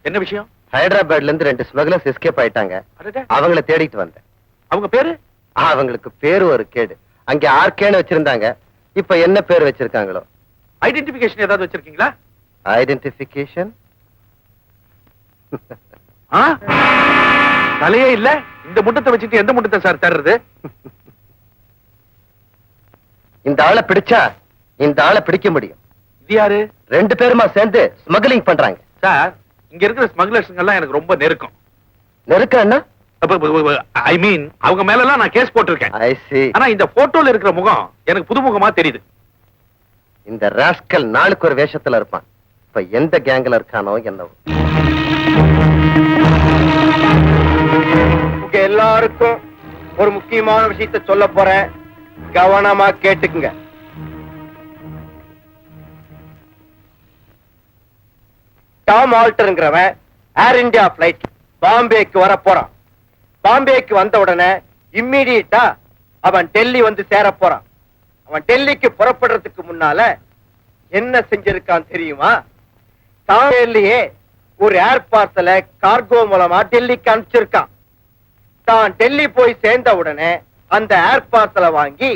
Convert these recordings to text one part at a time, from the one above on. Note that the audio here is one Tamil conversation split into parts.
என்ன விஷயம்? ஹைதராபாத்ல இருந்து 2 ஸ்மக்லர்ஸ் எஸ்கேப் ஆயிட்டாங்க. அவங்கள தேடிட்டு வந்தேன். அவங்க பேரு? அவங்களுக்கு பேரு ஒரு கேடு. அங்க ஆர்கேன்னு வச்சிருந்தாங்க. இப்ப என்ன பேர் வச்சிருக்காங்களோ. ஐடென்டிபிகேஷன் ஏதாவது வச்சிருக்கீங்களா? ஐடென்டிபிகேஷன் தலையே இல்ல. இந்த முட்டத்தை வச்சுட்டு எந்த முட்டத்தை சார் தர்றது? இந்த ஆளை பிடிச்சா இந்த ஆளை பிடிக்க முடியும். இது யாரு? 2 பேருமா சேர்ந்து ஸ்மக்லிங் பண்றாங்க. சார், இங்க இருக்கிற ஸ்மக்லர்ஸ்ங்க எல்லாம் எனக்கு ரொம்ப நெருக்கம். நெருக்கம்னா? ஐ மீன், அவங்க மேல எல்லாம் நான் கேஸ் போட்டிருக்கேன். ஐ see. ஆனா இந்த போட்டோல இருக்கிற முகம் எனக்கு புதுமுகமா தெரியுது. இந்த ராஸ்கல் நாளுக்கு ஒரு வேஷத்துல இருப்பான். இப்ப எந்த கேங்ல இருக்கானோ என்னவோ. உங்க எல்லாருக்கும் ஒரு முக்கியமான விஷயத்தை சொல்ல போறேன். கவனமா கேட்டுக்குங்க. டாம் ஆல்டர்ங்கிறவன் ஏர் இந்தியா பிளைட் பாம்பேக்கு வர போறான். பாம்பேக்கு வந்த உடனே இம்மிடியட்டா அவன் டெல்லி வந்து சேர போறான். அவன் டெல்லிக்கு புறப்படுறதுக்கு முன்னால என்ன செஞ்சிருக்கான் தெரியுமா? தானேலயே ஒரு ஏர் பார்சலை கார்கோ மூலமா டெல்லிக்கு அனுப்பிச்சிருக்கான். தான் டெல்லி போய் சேர்ந்த உடனே அந்த ஏர் பார்சலை வாங்கி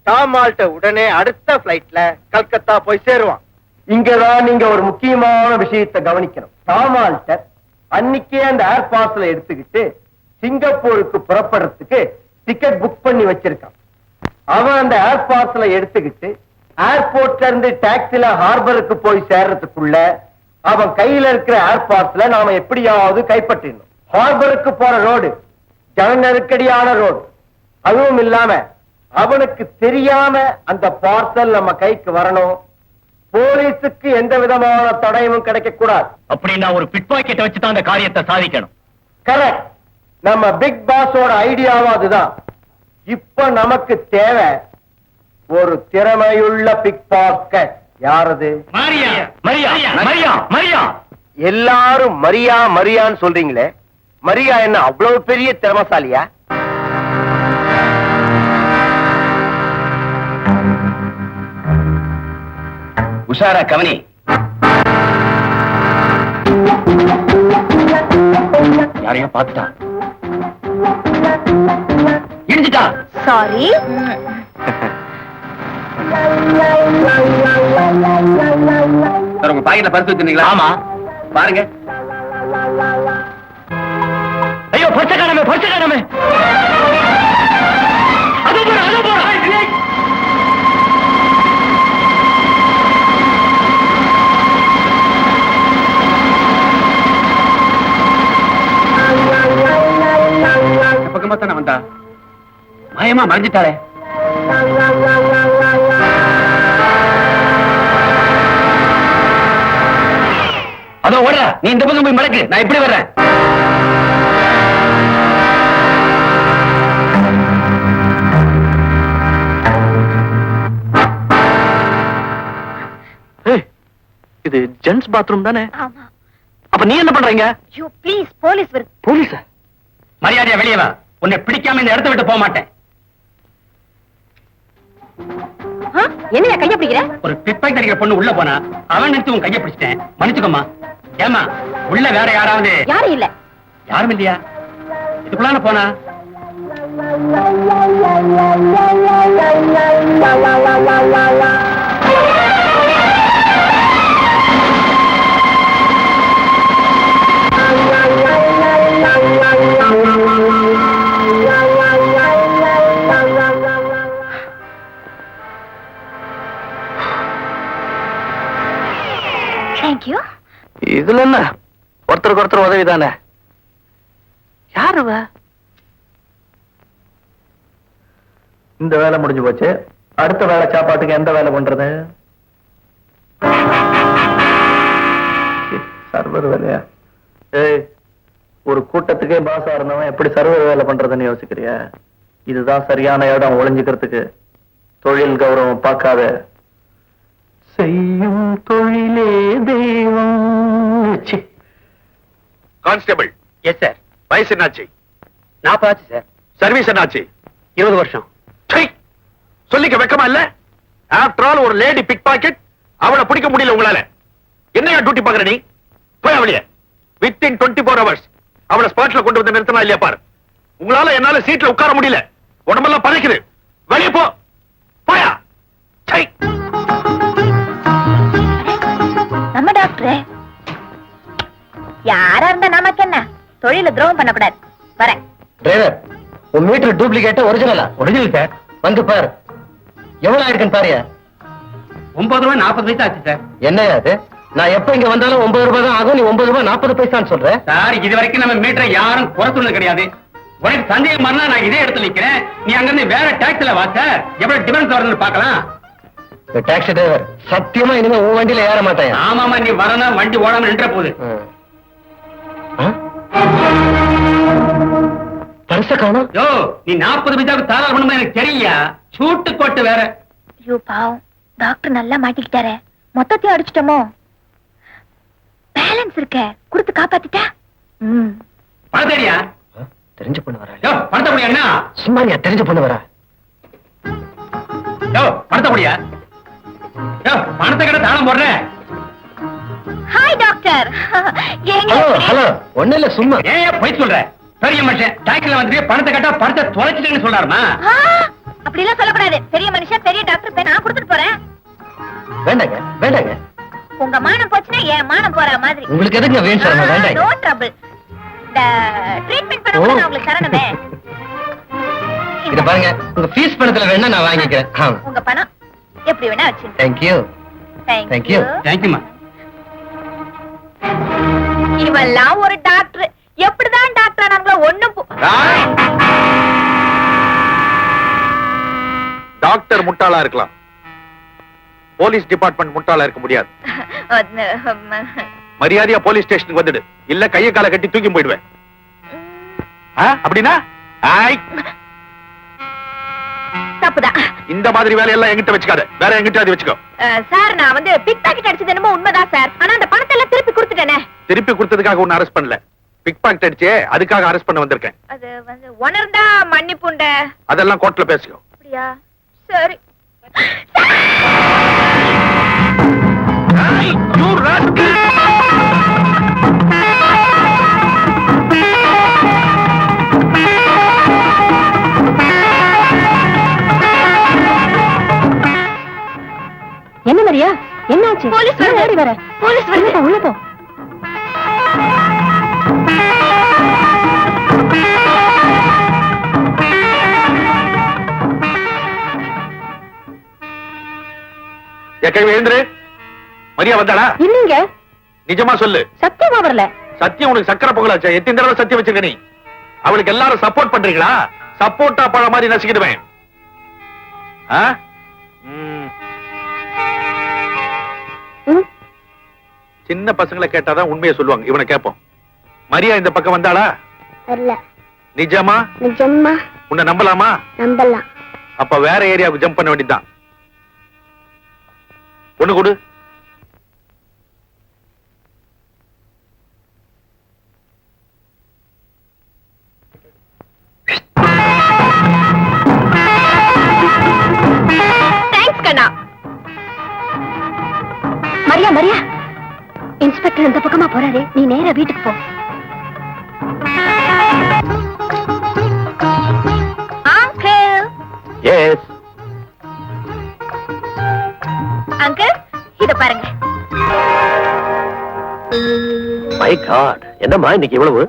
டாம் ஆல்டர் உடனே அடுத்த பிளைட்ல கல்கத்தா போய் சேருவான். இங்கதான் நீங்க ஒரு முக்கியமான விஷயத்தை கவனிக்கணும். டாம் ஆல்டர் அன்னைக்கே அந்த ஏர் பார்சலை எடுத்துக்கிட்டு சிங்கப்பூருக்கு புறப்படுறதுக்கு டிக்கெட் புக் பண்ணி வச்சிருக்கான். அவன் அந்த ஏர் பார்சலை எடுத்துக்கிட்டு ஏர்போர்ட்ல இருந்து டாக்ஸில ஹார்பருக்கு போய் சேர்றதுக்குள்ள அவன் கையில இருக்கிற ஏர் பார்சலை நாம எப்படியாவது கைப்பற்றிடணும். ஹார்பருக்கு போற ரோடு ஜன நெருக்கடியான ரோடு. அதுவும் இல்லாம அவனுக்கு தெரியாம அந்த பார்சல் நம்ம கைக்கு வரணும். போலீஸுக்கு எந்த விதமான தடயமும் கிடைக்க கூடாது. அப்படின்னா ஒரு பிட் பாக்கெட்டை வச்சுதான் அந்த காரியத்தை சாதிக்கணும். கரெக்ட். நம்ம பிக் பாஸோட ஐடியாவும் அதுதான். இப்ப நமக்கு தேவை ஒரு திறமையுள்ள பிக் பாக்கெட். யாரது? மரியா மரியா மரியா மரியா. எல்லாரும் மரியா மரியான்னு சொல்றீங்களே, மரியா என்ன அவ்வளவு பெரிய திறமசாலியா? உஷாரா கவனி. யாரையும் பார்த்துட்டா, இடிச்சிட்டா. சாரி. சார், உங்க பாக்கெட்ல பரிசு வச்சிருந்தீங்களா? ஆமா, பாருங்க. ஐயோ, பச்சை காணமே, பச்சை காணமே. அது போற, அது போற. பக்கமா தானே வந்தா, மாயமா மறைஞ்சிட்டாளே. அதோ ஓடுற, நீ இந்த பக்கம் போய் மடக்கு, நான் இப்படி வர்றேன். இது ஜென்ஸ் பாத்ரூம் தானே? ஆமா. அப்ப நீ என்ன பண்றீங்க? யூ ப்ளீஸ், போலீஸ் வருது. போலீஸா? மரியாதையா வெளியே வா. உன்னை பிடிக்காம இந்த இடத்தை விட்டு போக மாட்டேன். என்னையா கைய பிடிக்கிற? ஒரு பிட்பாக்கெட் அடிக்கிற பொண்ணு உள்ள போனா அவன் நினைச்சு உன் கையை பிடிச்சிட்டேன். மன்னிச்சுக்கோமா. ஏமா, உள்ள வேற யாராவது? யாரும் இல்ல. யாரும் இல்லையா? இதுக்குள்ளான போனா? தேங்க்யூ. இதுல என்ன, ஒருத்தருக்கு ஒருத்தர் உதவிதானே. யாரு? இந்த வேலை முடிஞ்சு போச்சு. அடுத்த வேலை சாப்பாட்டுக்கு எந்த வேலை பண்றது? சர்வர் வேலையா? ஏய், ஒரு கூட்டத்துக்கே பாசா இருந்தவன் எப்படி சர்வர் வேலை பண்றதுன்னு யோசிக்கிறியா? இதுதான் சரியான இடம் ஒளிஞ்சுக்கிறதுக்கு. தொழில் கௌரவம் பார்க்காத. செய்யும் தொழிலே தெய்வம். கான்ஸ்டபிள். Yes sir. வயசு என்னாச்சு? 40 ஆச்சு சார். சர்வீஸ் என்னாச்சு? 20 வருஷம். சொல்லிக்க வெக்கமா இல்ல? ஆஃப்டர் ஆல் ஒரு லேடி பிக் பாக்கெட், அவளை பிடிக்க முடியல உங்களால. என்னையா டியூட்டி பாக்குற நீ? போய் அவளிய. வித்தின் 24 hours அவளை ஸ்பாட்ல கொண்டு வந்து நிறுத்தினா இல்லையா பாரு. உங்களால என்னால சீட்ல உட்கார முடியல, உடம்பெல்லாம் பதைக்குது. வெளியே போ போயா. சை. நம்ம டாக்டர் யாரா இருந்தா நமக்கு என்ன, தொழில துரோகம் பண்ணக்கூடாது. வரேன். டிரைவர், உன் மீட்டர் டூப்ளிகேட்டா ஒரிஜினலா? Original sir. வந்து பாரு, எவ்வளவு ஆயிருக்குன்னு பாரியா. 9 ரூபாய் 40 பைசா ஆச்சு சார். என்னையா அது? நான் எப்ப இங்க வந்தாலும் 9 ரூபாய் தான் ஆகும், நீ 9 ரூபாய் 40 பைசான்னு சொல்ற. சார், இது வரைக்கும் நம்ம மீட்டரை யாரும் குறை சொன்னது கிடையாது. உனக்கு சந்தேகம் பண்ணா நான் இதே இடத்துல நிக்கிறேன், நீ அங்க இருந்து வேற டாக்ஸில வா சார். எவ்வளவு டிஃபரன்ஸ் வருதுன்னு பார்க்கலாம். டாக்ஸி டிரைவர், சத்தியமா இனிமே உன் வண்டியில ஏற மாட்டேன். ஆமாமா, நீ வரணும், வண்டி ஓடாம நின்ற போகுது. பரிச காணோம். யோ, நீ 40 பைசாவுக்கு தாராள பண்ணுமா எனக்கு தெரியா. சூட்டு கோட்டு வேற. ஐயோ பாவம், டாக்டர் நல்லா மாட்டிக்கிட்டாரே. மொத்தத்தையும் அடிச்சிட்டோமோ? பேலன்ஸ் இருக்க கொடுத்து காப்பாத்திட்டா. பணத்தேடியா? தெரிஞ்ச பொண்ணு வரா. யோ, பணத்தை முடியா என்ன? சும்மாரியா, தெரிஞ்ச பொண்ணு வரா. யோ, பணத்தை முடியா? யோ, பணத்தை கிட்ட தாளம் போடுற. Hi doctor. ஹலோ ஹலோ, ஒண்ணு இல்ல சும்மா. ஏன் போய் சொல்ற? பெரிய மனுஷன் டாக்ஸில வந்து பணத்தை கேட்டா பணத்தை தொலைச்சிட்டேன்னு சொல்றாருமா? அப்படி எல்லாம் சொல்லக்கூடாது. பெரிய மனுஷன், பெரிய டாக்டர், நான் கொடுத்துட்டு போறேன். வேண்டாங்க வேண்டாங்க. உங்க மானம் போச்சுன்னா என் மானம் போற மாதிரி. உங்களுக்கு எதுங்க வேணும் சார்? வேண்டாங்க. No trouble. இந்த ட்ரீட்மெண்ட் பண்ண நான் உங்களுக்கு தரணுமே. இத பாருங்க, உங்க ஃபீஸ் பணத்துல வேணா நான் வாங்கிக்கிறேன். உங்க பணம் எப்படி வேணா வச்சுங்க. Thank you. Thank you. தேங்க்யூமா. இவெல்லாம் ஒரு டாக்டர். எப்படிதான் டாக்டர் ஆனாங்களோ ஒண்ணும் டாக்டர் முட்டாளா இருக்கலாம், போலீஸ் டிபார்ட்மெண்ட் முட்டாளா இருக்க முடியாது. மரியாதையா போலீஸ் ஸ்டேஷனுக்கு வந்துடு, இல்ல கைய கால கட்டி தூக்கி போயிடுவேன். அப்படின்னா தப்புதான். இந்த மாதிரி வேலையெல்லாம் எங்கிட்ட வச்சுக்காத, வேற எங்கிட்ட வச்சுக்கோ. சார், நான் வந்து பிக் பாக்கெட் அடிச்சது என்னமோ உண்மைதான் சார். ஆனா அந்த பணத்தை எல்லாம் திருப்பி கொடுத்துட்டேனே. திருப்பி கொடுத்ததுக்காக உன்னை அரெஸ்ட் பண்ணல, பிக் பாக்கெட் அடிச்சே அதுக்காக அரெஸ்ட் பண்ண வந்திருக்கேன். அது வந்து உணர்ந்தா மன்னிப்புண்ட. அதெல்லாம் கோர்ட்ல பேசிக்கோ. அப்படியா? சரி. You rascal! என்ன மரியா? என்னாச்சு? போலீஸ் வர. போலீஸ் வருது. உள்ள போ. எழுந்துரு. மரியா வந்தாளா? இல்லீங்க. நிஜமா சொல்லு. சத்தியமா வரல. சத்தியம் உனக்கு சக்கரை பொங்கலாச்சா? எத்தனை தடவை சத்தியம் வச்சிருக்க நீ? அவளுக்கு எல்லாரும் சப்போர்ட் பண்றீங்களா? சப்போர்ட்டா பழ மாதிரி நசுக்கிடுவேன். சின்ன பசங்களை கேட்டாதான் உண்மையை சொல்லுவாங்க, இவனை கேட்போம். மரியா இந்த பக்கம் வந்தாளா? வரல. நிஜமா? நிஜமா. உன்னை நம்பலாமா? நம்பலாம். அப்ப வேற ஏரியாவுக்கு ஜம்ப் பண்ண வேண்டியதுதான். ஒண்ணு கொடு. தேங்க்ஸ் கண்ணா. மரியா மரியா, இன்ஸ்பெக்டர் இந்த பக்கமா போறாரு, நீ நேரா வீட்டுக்கு போ. அங்கிள். எஸ். அங்கிள், இத பாருங்க. மை காட், என்னம்மா இன்னைக்கு இவ்வளவு?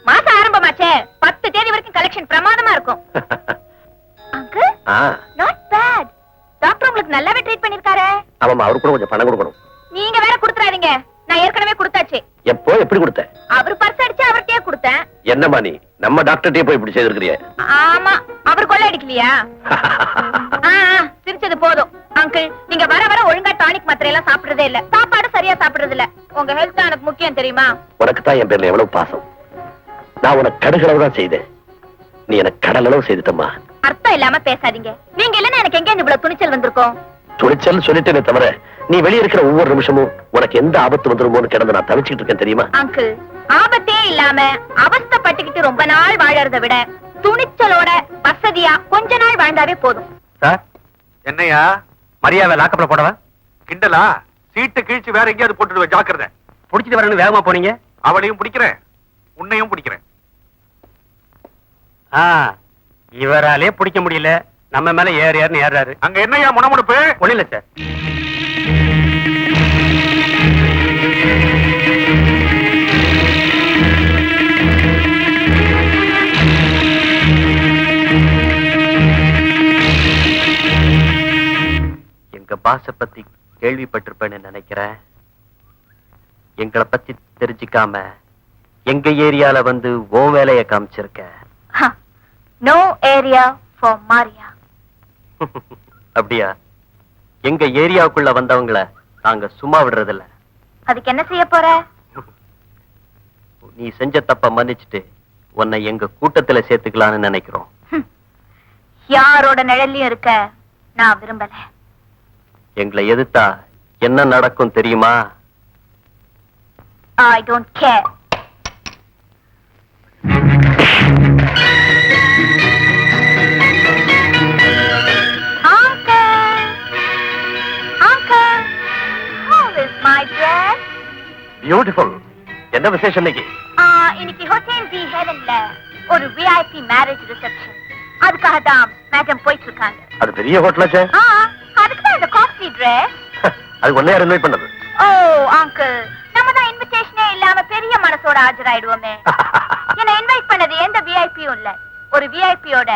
மாசம் ஆரம்பமாச்சே, 10 தேதி வரைக்கும் கலெக்ஷன் பிரமாதமா இருக்கும். Uncle, not bad. டாக்டர் உங்களுக்கு நல்லாவே ட்ரீட் பண்ணிருக்காரே. ஆமாமா, அவருக்கு கூட கொஞ்சம் பணம் கொடுக்கணும். நீங்க வேற கொடுத்துறாதீங்க, நான் ஏற்கனவே கொடுத்தாச்சு. எப்போ எப்படி கொடுத்த? அவர் பர்ஸ் அடிச்சு அவர்கிட்டயே கொடுத்தேன். என்னம்மா நீ நம்ம டாக்டர்கிட்டயே போய் இப்படி செய்திருக்கிறிய? ஆமா, அவர் கொள்ள அடிக்கலையா? சிரிச்சது போதும். அங்கிள், நீங்க வர வர ஒழுங்கா டானிக் மாத்திரை எல்லாம் சாப்பிடுறதே இல்ல, சாப்பாடு சரியா சாப்பிடுறது இல்ல. உங்க ஹெல்த் எனக்கு முக்கியம் தெரியுமா? உனக்கு தான் என் பேர்ல எவ்வளவு பாசம். நான் உனக்கு கடுகளவு தான் செய்தேன், நீ எனக்கு கடலளவு செய்துட்டம்மா. அர்த்தம் இல்லாம பேசாதீங்க. நீங்க இல்லன்னா எனக்கு எங்க இவ்வளவு துணிச்சல் வந்திருக்கும்? துணிச்சல் சொல்லிட்டேனே தவிர, நீ வெளியே இருக்கிற ஒவ்வொரு நிமிஷமும் உனக்கு எந்த ஆபத்து வந்துருமோன்னு கிடந்து நான் தவிச்சுட்டு இருக்கேன் தெரியுமா? அங்கிள், ஆபத்தே இல்லாம அவஸ்தைப்பட்டுக்கிட்டு ரொம்ப நாள் வாழறதை விட துணிச்சலோட வசதியா கொஞ்ச நாள் வாழ்ந்தாவே போதும். சார், என்னையா மரியாதை லாக்கப்ல போடவா? கிண்டலா? சீட்டு கிழிச்சு வேற எங்கேயாவது போட்டுடுவேன், ஜாக்கிரதை. புடிச்சிட்டு வரணும் வேகமா போனீங்க. அவளையும் பிடிக்கிறேன், உன்னையும் பிடிக்கிறேன். இவராலே பிடிக்க முடியல, நம்ம மேல ஏறுன்னு ஏறாரு. அங்க என்னையா முணமுணுப்பு? ஒண்ணு இல்ல சார். எங்க பாச பத்தி கேள்விப்பட்டிருப்பேன்னு நினைக்கிறேன். எங்களை பத்தி தெரிஞ்சுக்காம எங்க ஏரியால வந்து ஓ வேலைய காமிச்சிருக்க. நோ ஏரியா ஃபார் மாரியா. அப்படியா? எங்க ஏரியாவுக்குள்ள வந்தவங்கள நாங்க சும்மா விடுறதில்ல. அதுக்கு என்ன செய்ய போற? நீ செஞ்ச தப்ப மன்னிச்சுட்டு உன்னை எங்க கூட்டத்துல சேர்த்துக்கலாம்னு நினைக்கிறோம். யாரோட நிழல்லையும் இருக்க நான் விரும்பல. எங்களை எதிர்த்தா என்ன நடக்கும் தெரியுமா? I don't care. Uncle, how is my dress? Beautiful. என்ன விசேஷம் இன்னைக்கு? இன்னைக்கு ஹோட்டல் தி ஹெவன்ல ஒரு VIP மேரேஜ் ரிசப்ஷன். அதுக்காக தான் மேடம் போயிட்டு இருக்காங்க. அது பெரிய ஹோட்டலாச்சே. அதுக்கு தான் இந்த காஸ்ட்லி Dress. அது ஒன்னே யார் இன்வைட் பண்ணது? ஓ அங்கிள், நம்ம தான் இன்விடேஷனே இல்லாம பெரிய மனசோட ஆஜராயிடுவோமே. என்ன இன்வைட் பண்ணது எந்த விஐபியும் இல்ல, ஒரு விஐபியோட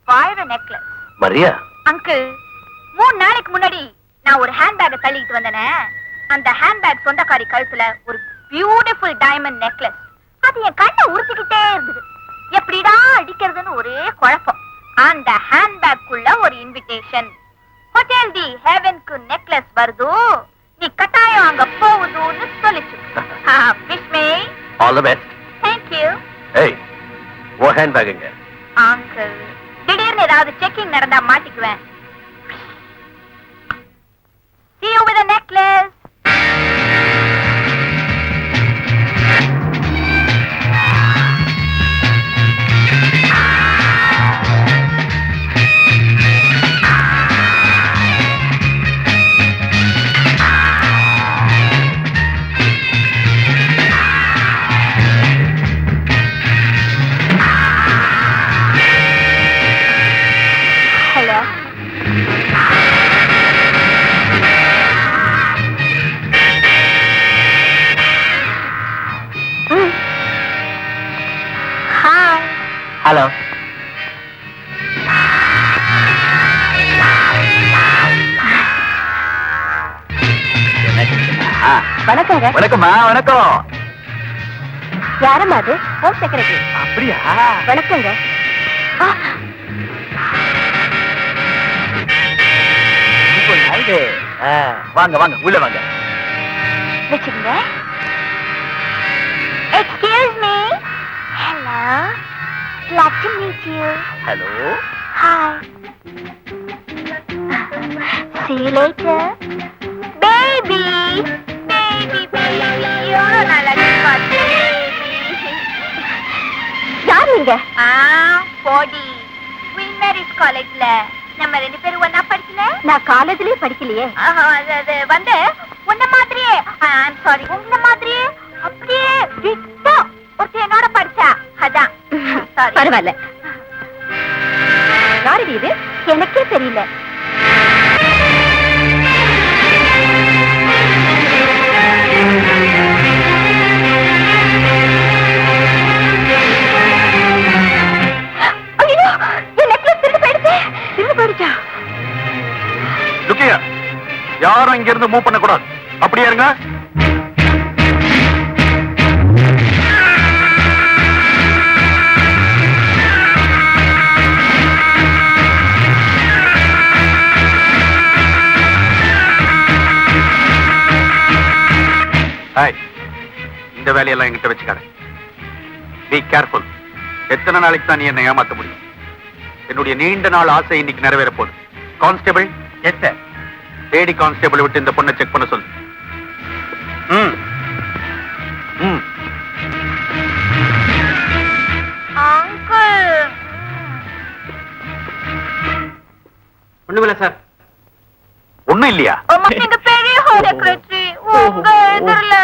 வாழ நெக்லஸ். மரியா அங்கிள், 3 நாளைக்கு முன்னாடி நான் ஒரு ஹேண்ட்பேக்கை தள்ளிட்டு வந்தேனே, அந்த ஹேண்ட்பேக் சொந்தக்காரி கழுத்துல ஒரு பியூட்டிஃபுல் டைமண்ட் நெக்லஸ். அது என் கண்ணை உறுத்திக்கிட்டே இருந்தது. எப்படிடா அடிக்கிறதுன்னு ஒரே குழப்பம். அந்த ஹேண்ட்பேக்குள்ள ஒரு இன்விடேஷன். ஹோட்டல் தி ஹெவனுக்கு நெக்லஸ் வருது, நீ கட்டாயம் அங்க போகுதுன்னு சொல்லிச்சு. Wish me all the best. Thank you. ஏய், ஓ ஹேண்ட் பேக்குங்க. அங்கிள், திடீர்னு ஏதாவது செக்கிங் நடந்தா மாட்டிக்குவேன். See you with a necklace. Hello. Hi. Hello. வணக்கங்க. வணக்கம்மா. வணக்கம். யாரம்மா அது? Home secretary. அப்படியா? வணக்கங்க. வாங்க வாங்க, உள்ள வாங்க. வச்சுக்கங்க. Excuse me. Hello. Glad to meet you. Hello. Hi. See you later. Baby. Baby, baby. எவ்வளோ நல்லா பாத்து. யார் நீங்க? போடி. குயின் மேரிஸ் காலேஜ்ல நம்ம 2 பேரும் ஒண்ணா படிக்கல. நான் காலேஜ்லயே படிக்கலையே. அது வந்து உன்ன மாதிரியே, ஐம் சாரி, உங்கள மாதிரியே அப்படியே டிட்டோ ஒருத்தி என்னோட படிச்சா. அதான். சாரி. பரவாயில்ல. யாரு இது? எனக்கே தெரியல. ஐயோ, என் நெக்லஸ் திருடு போயிடுச்சு. திருடு போயிடுச்சா? லுக்கியா, யாரும் இங்க இருந்து மூவ் பண்ண கூடாது. அப்படியே இருங்க. இந்த வேலையெல்லாம் என்கிட்ட வச்சுக்காத. Be careful. எத்தனை நாளைக்கு தான் நீ என்னை ஏமாத்த முடியும்? என்னுடைய நீண்ட நாள் ஆசை இன்னைக்கு நிறைவேற போகுது. Constable. Yes sir. Lady constable விட்டு இந்த பொண்ணை செக் பண்ண சொல்லு. அங்கிள். ஒண்ணுமில்ல சார். ஒண்ணும் இல்லையா? நீங்க பெரிய ஹோம் செக்ரட்டரி. உங்க தெரியல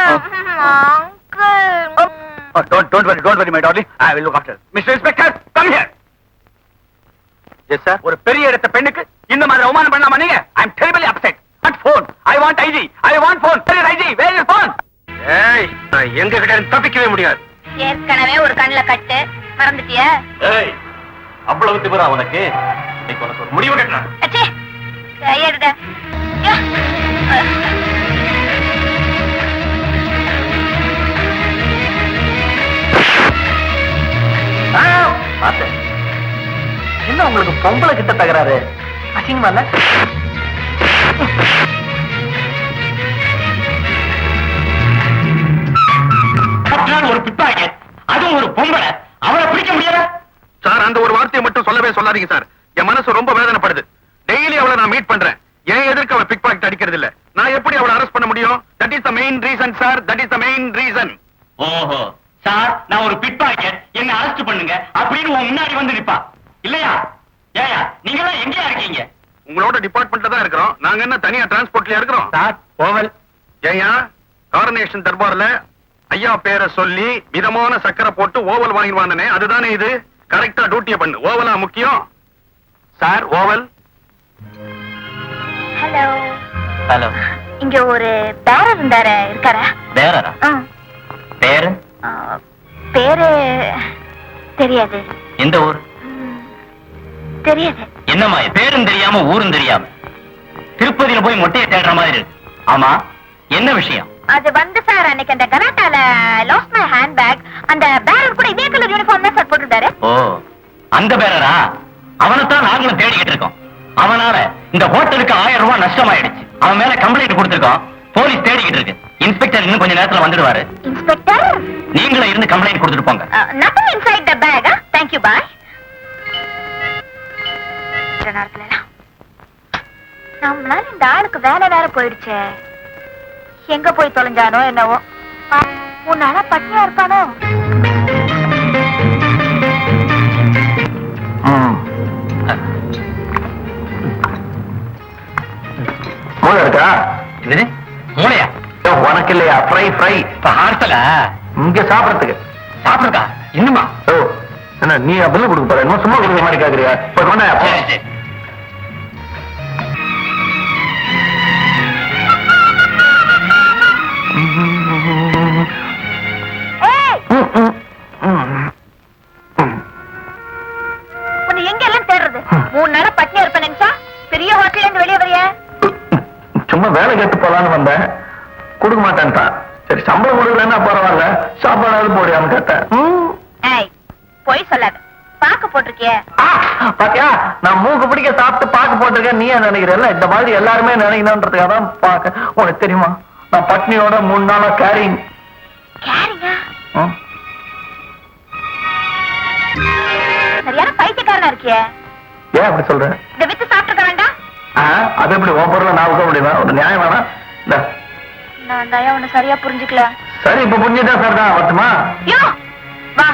uncle. Don't worry, my darling. I will look after. Mr. Inspector, come here. Yes, sir. ஒரு பெரிய இடத்த பெண்ணுக்கு இந்த மாதிரி அவமானம் பண்ணாம நீங்க? I'm terribly upset. But phone. I want IG. I want phone. Where is IG? Where is phone? ஏய், எங்க கிட்ட இருந்து தப்பிக்கவே முடியாது. ஏற்கனவே ஒரு கண்ணுல கட்டு மறந்துட்டியா? ஏய், அவ்வளவு திமிரா உனக்கு? இன்னைக்கு உனக்கு ஒரு முடிவு கட்டுறேன். அச்சே கையெடுடா. யா. பார்த்தேன். என்ன உங்களுக்கு பொம்பளை கிட்ட தகராறு? அசிங்கமா இல்ல? ஒரு பிப்பாங்க, அதுவும் ஒரு பொம்பளை, அவளை பிடிக்க முடியல. சார், அந்த ஒரு வார்த்தையை மட்டும் சொல்லவே சொல்லாதீங்க சார். என் மனசு ரொம்ப வேதனைப்படுது. டெய்லி அவளை நான் மீட் பண்றேன். ஏன் எதற்கு அவளை பிக் பாக்கெட் அடிக்கிறது இல்ல? நான் எப்படி அவளை அரெஸ்ட் பண்ண முடியும்? That is the main reason sir. That is the main reason. ஓஹோ சார், நான் ஒரு பிட்பாக்கெட், என்ன அரெஸ்ட் பண்ணுங்க அப்படின்னு உன் முன்னாடி வந்து நிப்பா இல்லையா? ஏயா நீங்க எல்லாம் எங்கயா இருக்கீங்க? உங்களோட டிபார்ட்மெண்ட்ல தான் இருக்கிறோம். நாங்க என்ன தனியா டிரான்ஸ்போர்ட்லயா இருக்கிறோம்? Sir oval. ஏயா, காரனேஷன் தர்பார்ல ஐயா பேரை சொல்லி மிதமான சக்கரை போட்டு ஓவல் வாங்கி வந்தனே, அதுதானே இது? கரெக்டா டியூட்டியை பண்ணு. ஓவலா முக்கியம் சார். ஓவல். ஹலோ. ஹலோ. இங்க ஒரு பேரர் இருந்தாரு, இருக்காரா? பேரரா? பேரு? பேரு தெரியாது. எந்த ஊர்? தெரியாது. என்னம்மா பேரும் தெரியாம ஊரும் தெரியாம திருப்பதியில போய் மொட்டையை தேடுற மாதிரி இருக்கு. ஆமா, என்ன விஷயம்? அது வந்து சார், அன்னைக்கு அந்த கராட்டால லாஸ்ட் மை ஹேண்ட் பேக், அந்த பேரர் கூட இதே கலர் யூனிஃபார்ம் தான் சார் போட்டுட்டாரு. ஓ, அந்த பேரரா? அவனைத்தான் நாங்களும் தேடிக்கிட்டு இருக்கோம். அவனால இந்த ஹோட்டலுக்கு 1000 ரூபாய் நஷ்டமாயிடுச்சு. அவன் மேல கம்ப்ளைண்ட் கொடுத்திருக்கோம். போலீஸ் தேடிக்கிட்டு இருக்கு. இன்ஸ்பெக்டர் இன்னும் கொஞ்ச நேரத்துல வந்துடுவாரு. இன்ஸ்பெக்டர், நீங்களும் இருந்து கம்ப்ளைண்ட் கொடுத்துட்டு போங்க. Nothing inside the bag. Thank you, bye. நம்மளால இந்த ஆளுக்கு வேலை வேற போயிடுச்சு. எங்க போய் தொலைஞ்சானோ என்னவோ. உன்னால பட்டியா இருப்பானோ? மூளை இருக்கா? இது மூளையா? உனக்கு இல்லையா? ஃப்ரை ஃப்ரை ஆர்த்தல இங்க சாப்பிடறதுக்கு. சாப்பிடுக்கா இன்னுமா? ஓ, என்ன நீ பில்லு கொடுக்க போற? இன்னும் சும்மா கொடுக்குற மாதிரி கேக்குறியா? இப்ப கொண்டா. சரி சரி. உன்னை எங்க எல்லாம் தேடுறது? 3 நாளா பட்டினியா இருப்பேன் நினைச்சா பெரிய ஹோட்டல்ல இருந்து வெளியே வரைய? சும்மா வேலை கேட்டு போலான்னு வந்தேன். கொடுக்க மாட்டேன்ட்டான். சரி, சம்பளம் கொடுக்கலன்னா பரவாயில்ல, சாப்பாடாவது போடியான்னு கேட்டேன். ஏய், போய் சொல்லாத. பாக்கு போட்டிருக்கியே. பாத்தியா, நான் மூக்கு பிடிக்க சாப்பிட்டு பாக்கு போட்டிருக்கேன். நீ ஏன் நினைக்கிறல்ல? இந்த மாதிரி எல்லாருமே நினைக்கணும்ன்றதுக்காக தான் பாக்க. உனக்கு தெரியுமா, நான் பட்னியோட 3 நாளா கேரிங். கேரிங்க? சரியான பைத்தியக்காரனா இருக்கியே. ஏன் அப்படி சொல்ற? இத வித்து சாப்பிட்டுக்க வேண்டாம்? அது எப்படி உன் பொருளை நான் உட்க முடியுமா? ஒரு நியாயம் வேணா? நான் தயா உன்னை சரியா புரிஞ்சுக்கல. சரி, இப்ப புரிஞ்சுட்டா சார் தான் வரட்டுமா? யோ, வா.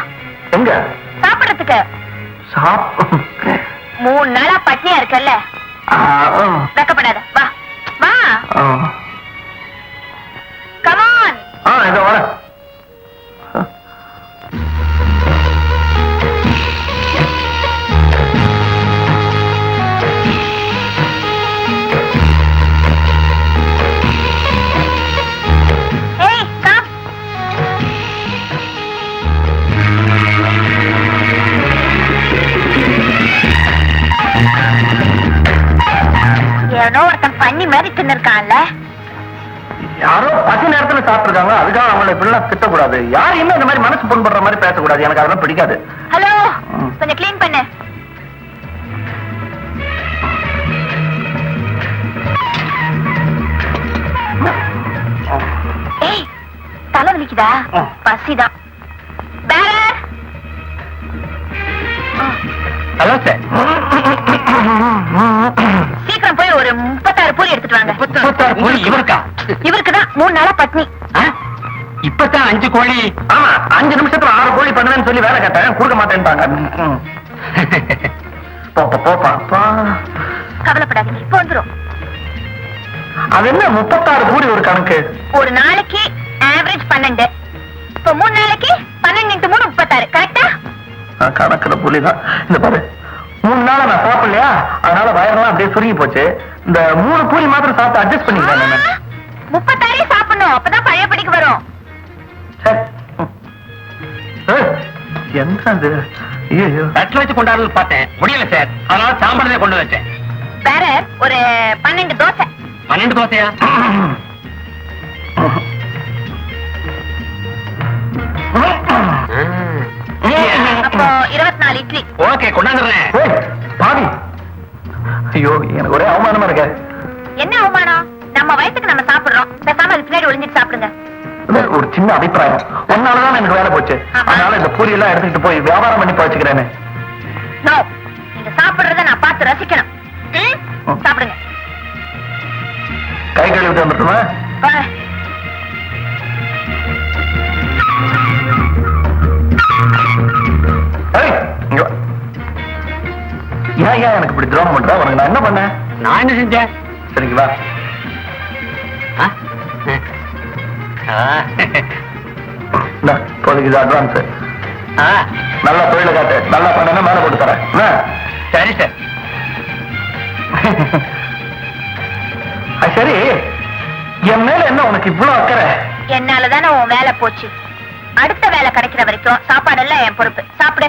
எங்க சாப்பிடுறதுக்கு. சாப் 3 நாளா பட்னியா இருக்கல்ல, வெக்கப்படாத. வா வா. கமான். இதோ வரேன். ஏய், கம். ஏனோ ஒருத்தன் பண்ணி மாதிரி தின்னுருக்கான்ல. யாரோ பசி நேரத்துல சாப்பிட்டுருக்காங்க, அதுக்காக அவங்களை இப்படிலாம் திட்டக்கூடாது. யாரையுமே இந்த மாதிரி மனசு புண்படுற மாதிரி பேசக்கூடாது. எனக்கு அதெல்லாம் பிடிக்காது. ஹலோ, கொஞ்சம் க்ளீன் பண்ணு. ஏய், தலை வலிக்குதா? பசிதான். பேரர். Hello sir. சீக்கிரம் போய் ஒரு 36 பூரி எடுத்துட்டு வாங்க. 36 பூரி இவருக்கா? இவருக்குதான் 3 நாளா பட்னி. இப்பதான் 5 கோழி. ஆமா, 5 நிமிஷத்துல 6 கோழி பண்ணுவேன்னு சொல்லி வேலை கேட்டேன், கொடுக்க மாட்டேன்ட்டாங்க. கவலைப்படாதீங்க, இப்ப வந்துரும். அது என்ன 36 பூரி ஒரு கணக்கு? ஒரு நாளைக்கு ஆவரேஜ் 12. இப்போ 3 நாளைக்கு 12 × 3 36. கரெக்டா? கணக்குல புலிதான். இந்த பாரு 3 நாளா நான் சாப்பிடலையா, அதனால வயரெல்லாம் அப்படியே சுருங்கி போச்சு. இந்த 3 பூரி மாத்திரம் சாப்பிட்டு அட்ஜஸ்ட் பண்ணிக்கிறேன். 36 சாப்பிடணும், அப்பதான் பழையபடிக்கு வரும். என்ன அது? ஐயோ, தட்டுல வச்சு கொண்டாடுறது பார்த்தேன், முடியல சார். அதனால சாம்பார்ல கொண்டு வச்சேன். வேற ஒரு 12 தோசை. 12 தோசையா? அப்போ 24 இட்லி. ஓகே, கொண்டாந்துறேன். ஏய், பாவி. ஐயோ, எனக்கு ஒரே அவமானமா இருக்க. என்ன அவமானம்? நம்ம வயசுக்கு நம்ம சாப்பிடுறோம், பேசாம அது பின்னாடி ஒளிஞ்சிட்டு சாப்பிடுங்க. ஒரு சின்ன அபிப்பிராயம், ஒன்னாலதான் எனக்கு வேலை போச்சு. அதனால இந்த பூரி எல்லாம் எடுத்துக்கிட்டு போய் வியாபாரம் பண்ணி பழச்சுக்கிறேன்னு. நோ, நீங்க சாப்பிடுறத நான் பார்த்து ரசிக்கணும். சாப்பிடுங்க. கை கழுவிட்டு வந்துட்டுமா? ஏன் எனக்கு இப்படி துரோகம் பண்ற? உனக்கு நான் என்ன பண்ணேன்? நான் என்ன செஞ்சேன்? சரிங்க வா. இப்போதைக்கு இது அட்வான்ஸ். நல்லா தொழில காட்டு, நல்லா பண்ணா மேல போட்டு தரேன். சரி சார். சரி, என் மேல என்ன உனக்கு இவ்வளவு அக்கறை? என்னாலதானே உன் வேலை போச்சு. அடுத்த வேலை கிடைக்கிற வரைக்கும் சாப்பாடு எல்லாம் என் பொறுப்பு. சாப்பிடு.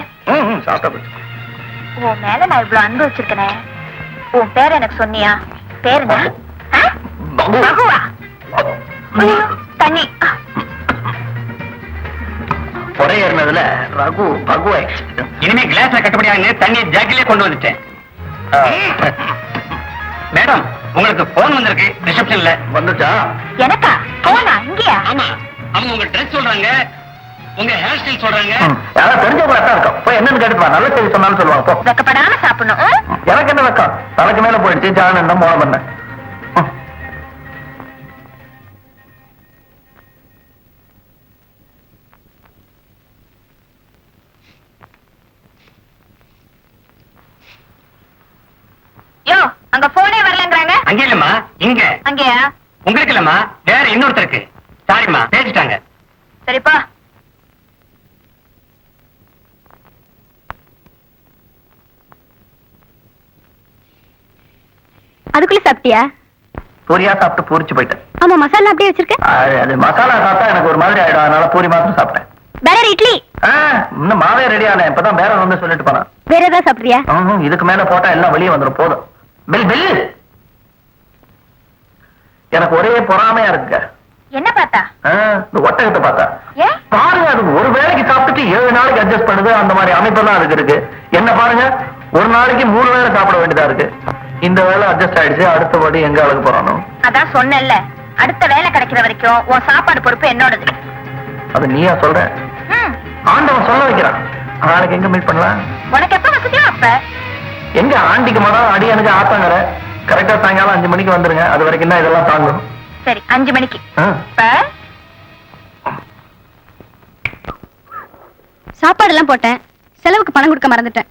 சாப்பிட்டா போச்சு. உன் மேல நான் இவ்வளவு அன்பு வச்சிருக்கேனே. உன் பேர் எனக்கு சொன்னியா? பேரு என்ன? ரகுவா? தண்ணி பொறையேறினதுல ரகு பகுவை. இனிமே கிளாஸ்ல கட்டுப்படியாக தண்ணி ஜாக்கிலே கொண்டு வந்துட்டேன். மேடம், உங்களுக்கு போன் வந்திருக்கு ரிசப்ஷன்ல. வந்துச்சா? எனக்கா? போனா இங்கயா? ஆமா, அவங்க உங்க ட்ரெஸ் சொல்றாங்க, உங்க ஹேர் ஸ்டைல் சொல்றாங்க. யாராவது தெரிஞ்சவங்களா தான் இருக்கும். போய் என்னன்னு கேட்டுப்பா, நல்ல செய்தி சொன்னாலும் சொல்லுவாங்க. போ. வெக்கப்படாம சாப்பிடணும். எனக்கு என்ன வெக்கம்? தலைக்கு மேல போயிடுச்சு. ஜான் என்ன மோளம் பண்ண. யோ, அங்க போனே வரலங்கறாங்க. அங்க இல்லம்மா, இங்க. அங்கயா? உங்களுக்கு இல்லம்மா, வேற இன்னொருத்தருக்கு. சாரிம்மா, பேசிட்டாங்க. சரிப்பா. அதுக்குள்ள சாப்பிட்டியா? பூரியா சாப்பிட்டு பூரிச்சு போயிட்டேன். ஆமா, மசாலா அப்படியே வச்சிருக்க. அது மசாலா சாப்பிட்டா எனக்கு ஒரு மாதிரி ஆயிடும். அதனால பூரி மாத்திரம் சாப்பிட்டேன். வேற இட்லி? இன்னும் மாவே ரெடி ஆன. இப்பதான் வேற வந்து சொல்லிட்டு போனா. வேற ஏதாவது சாப்பிடுறியா? இதுக்கு மேல போட்டா எல்லாம் வெளியே வந்துடும். போதும். Bill bill. எனக்கு ஒரே பொறாமையா இருக்கு. என்ன பார்த்தா? இந்த ஒட்டகத்தை பார்த்தா. ஏன்? பாருங்க, அது ஒரு வேளைக்கு சாப்பிட்டுட்டு 7 நாளைக்கு அட்ஜஸ்ட் பண்ணுது. அந்த மாதிரி அமைப்பெல்லாம் அதுக்கு இருக்கு. என்ன பாருங்க, ஒரு நாளைக்கு 3 வேளை சாப்பிட வேண்டியதா இருக்கு. இந்த வேலை அட்ஜஸ்ட் ஆயிடுச்சு. அடுத்தபடி எங்க அழகு போறானோ? அதான் சொன்னேன்ல, அடுத்த வேலை கிடைக்கிற வரைக்கும் உன் சாப்பாடு பொறுப்பு என்னோடது. அது நீயா சொல்ற? ஆண்டவன் சொல்ல வைக்கிறான். நாளைக்கு எங்க மீட் பண்ணலாம்? உனக்கு எப்ப வசதியோ அப்ப. எங்க ஆண்டிக்கு மடம் அடி எனக்கு ஆத்தாங்கற. கரெக்டா சாயங்காலம் 5 மணிக்கு வந்துருங்க. அது வரைக்கும் தான் இதெல்லாம் தாங்கும். சரி, 5 மணிக்கு. சாப்பாடு எல்லாம் போட்டேன், செலவுக்கு பணம் கொடுக்க மறந்துட்டேன்.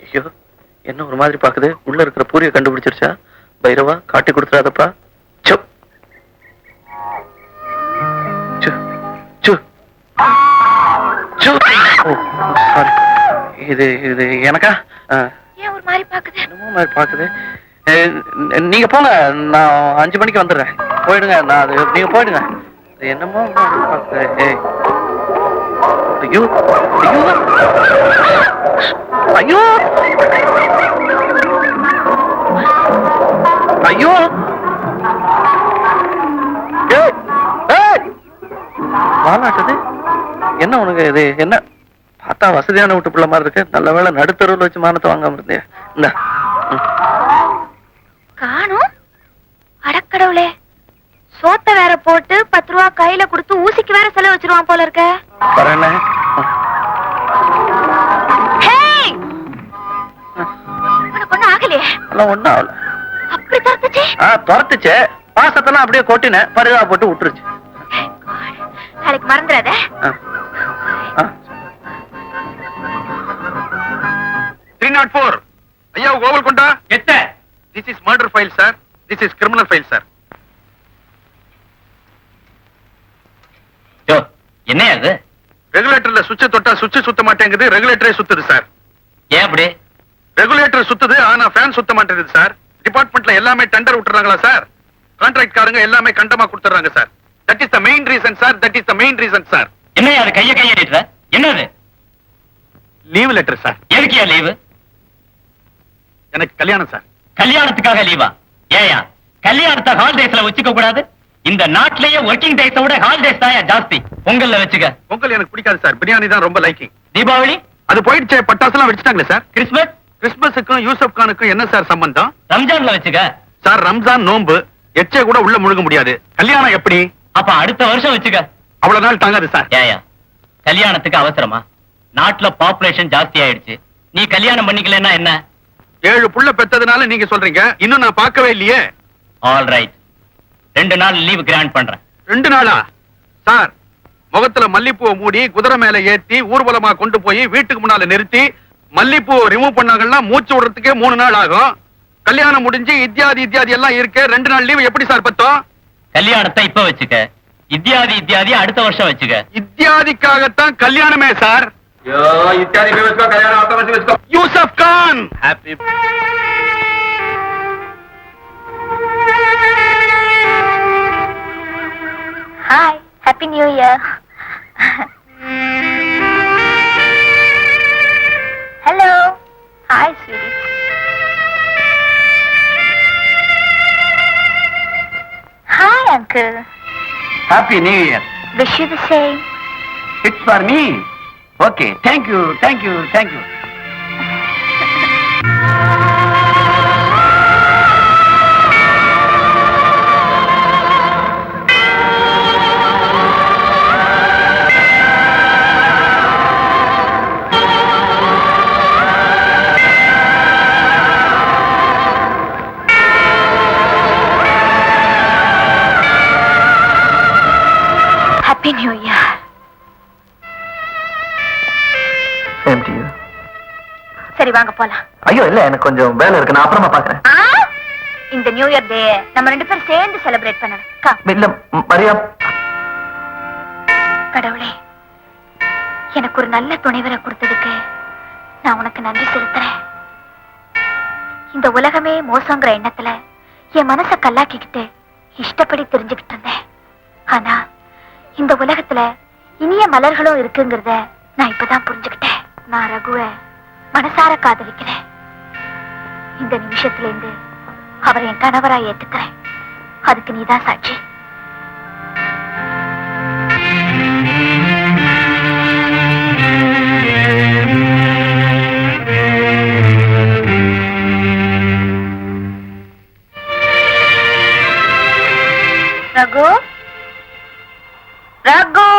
ஐயோ, என்ன ஒரு மாதிரி பாக்குது. உள்ள இருக்கிற பூரியை கண்டுபிடிச்சிருச்சா? பைரவா, காட்டி கொடுத்துறாதப்பா. இது இது எனக்கா? ஏன் ஒரு மாதிரி பாக்குது? என்னமோ மாதிரி பாக்குது. நீங்க போங்க, நான் 5 மணிக்கு வந்துடுறேன். போயிடுங்க. நீங்க போயிடுங்க. என்னமோ பாக்குது. ஐயோ ஐயோ ஐயோ ஐயோ. வாலாட்டுது. என்ன உனக்கு இது? என்ன பார்த்தா வசதியான வீட்டு பிள்ளை மாதிரி இருக்கு. நல்ல வேளை நடுத்தருவில் வச்சு மானத்தை வாங்காம இருந்தேன். இந்த காணும். அடக்கடவுளே, சோத்த வேற போட்டு 10 ரூபா கையில கொடுத்து ஊசிக்கு வேற செலவு வச்சிருவான் போல இருக்க. வரேன். உனக்கு ஒண்ணும் ஆகலையே? ஒண்ணும் ஆகல. அப்படி துரத்துச்சு? துரத்துச்சு. பாசத்தெல்லாம் அப்படியே கொட்டினேன். பரிதா போட்டு விட்டுருச்சு. நாளைக்கு மறந்துடாத. 304 ஐயா கோவல் கொண்டா. எத்த This is murder file, sir. This is criminal file, sir. யோ என்ன அது? ரெகுலேட்டர்ல சுவிட்ச் தொட்டா சுவிட்ச் சுத்த மாட்டேங்குது, ரெகுலேட்டரே சுத்துது சார். ஏன் அப்படி? ரெகுலேட்டர் சுத்துது, ஆனா ஃபேன் சுத்த மாட்டேங்குது சார். டிபார்ட்மெண்ட்ல எல்லாமே டெண்டர் விட்டுறாங்களா சார்? கான்ட்ராக்ட் காரங்க எல்லாமே கண்டமா கொடுத்துறாங்க sir. That is the main reason, sir. That is the main reason, sir. என்ன அது கைய நீட்டுற? என்னது? Leave letter sir. எதுக்கியா லீவு? எனக்கு கல்யாணம் சார். கல்யாணத்துக்காக லீவா? ஏயா கல்யாணத்தை ஹாலிடேஸ்ல வச்சுக்க கூடாது? இந்த நாட்டிலேயே ஒர்க்கிங் டேஸை விட ஹாலிடேஸ் தான் ஜாஸ்தி. பொங்கல்ல வச்சுக்க. பொங்கல் எனக்கு பிடிக்காது சார். பிரியாணி தான் ரொம்ப லைக்கிங். தீபாவளி அது போயிடுச்சே, பட்டாசுலாம் வெடிச்சிட்டாங்களே சார். கிறிஸ்மஸ் கிறிஸ்மஸுக்கும் யூசப் கானுக்கும் என்ன சார் சம்பந்தம்? ரம்ஜான்ல வச்சுக்க. சார் ரம்ஜான் நோன்பு, எச்சே கூட உள்ள முழுக முடியாது. கல்யாணம் எப்படி? அப்ப அடுத்த வருஷம் வச்சுக்க. அவ்வளவு நாள் தாங்காது சார். ஏயா கல்யாணத்துக்கு அவசரமா? நாட்டுல பாப்புலேஷன் ஜாஸ்தி ஆயிடுச்சு. நீ கல்யாணம் பண்ணிக்கலன்னா என்ன? 7 புள்ள பெத்ததுனால நீங்க சொல்றீங்க, இன்னும் நான் பார்க்கவே இல்லையே. ஆல் ரைட், 2 நாள் லீவ் கிராண்ட் பண்றேன். 2 நாளா? சார் முகத்துல மல்லிப்பூவை மூடி குதிரை மேல ஏத்தி ஊர்வலமா கொண்டு போய் வீட்டுக்கு முன்னால நிறுத்தி மல்லிப்பூவை ரிமூவ் பண்ணாங்கன்னா மூச்சு விடுறதுக்கே 3 நாள் ஆகும். கல்யாணம் முடிஞ்சு இத்தியாதி எல்லாம் இருக்கு. 2 நாள் லீவ் எப்படி சார் பத்தோம்? கல்யாணத்தை இப்ப வச்சுக்க, இத்தியாதி அடுத்த வருஷம் வச்சுக்க. இத்தியாதிக்காகத்தான் கல்யாணமே sir. Yusuf Khan happy. Hi, Happy New Year. Hello. Hi, sweetie. Hi, Uncle. Happy new year. Wish you the same. It's for me. Okay, thank you. Happy New Year. Same to you. சரி வாங்க போலாம். ஐயோ இல்ல, எனக்கு கொஞ்சம் வேலை இருக்கு, நான் அப்புறமா பாக்குறேன். இந்த நியூ இயர் டே நம்ம 2 பேரும் சேர்ந்து செலிப்ரேட் பண்ணணும். Come. இல்ல மரியா. கடவுளே, எனக்கு ஒரு நல்ல துணைவரை கொடுத்ததுக்கு நான் உனக்கு நன்றி செலுத்துறேன். இந்த உலகமே மோசங்கிற எண்ணத்துல என் மனசை கல்லாக்கிக்கிட்டு இஷ்டப்படி தெரிஞ்சுக்கிட்டு இருந்தேன். ஆனா இந்த உலகத்துல இனிய மலர்களும் இருக்குங்கிறத நான் இப்பதான் புரிஞ்சுக்கிட்டேன். நான் ரகுவை மனசார காதலிக்கிறேன். இந்த நிமிஷத்துல இருந்து அவரை என் கணவரா ஏத்துக்கிறேன். அதுக்கு நீதான் சாட்சி. ரகு, ரகு.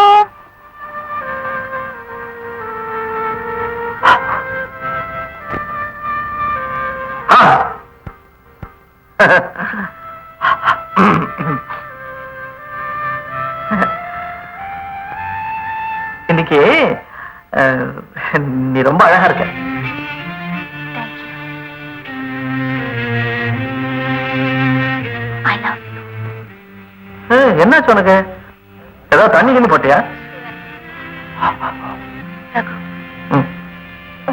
இன்னைக்கு நீ ரொம்ப அழகா இருக்க. I love you. என்னாச்சு உனக்கு? ஏதாவது தண்ணி கிண்ணி போட்டியா? ரகு,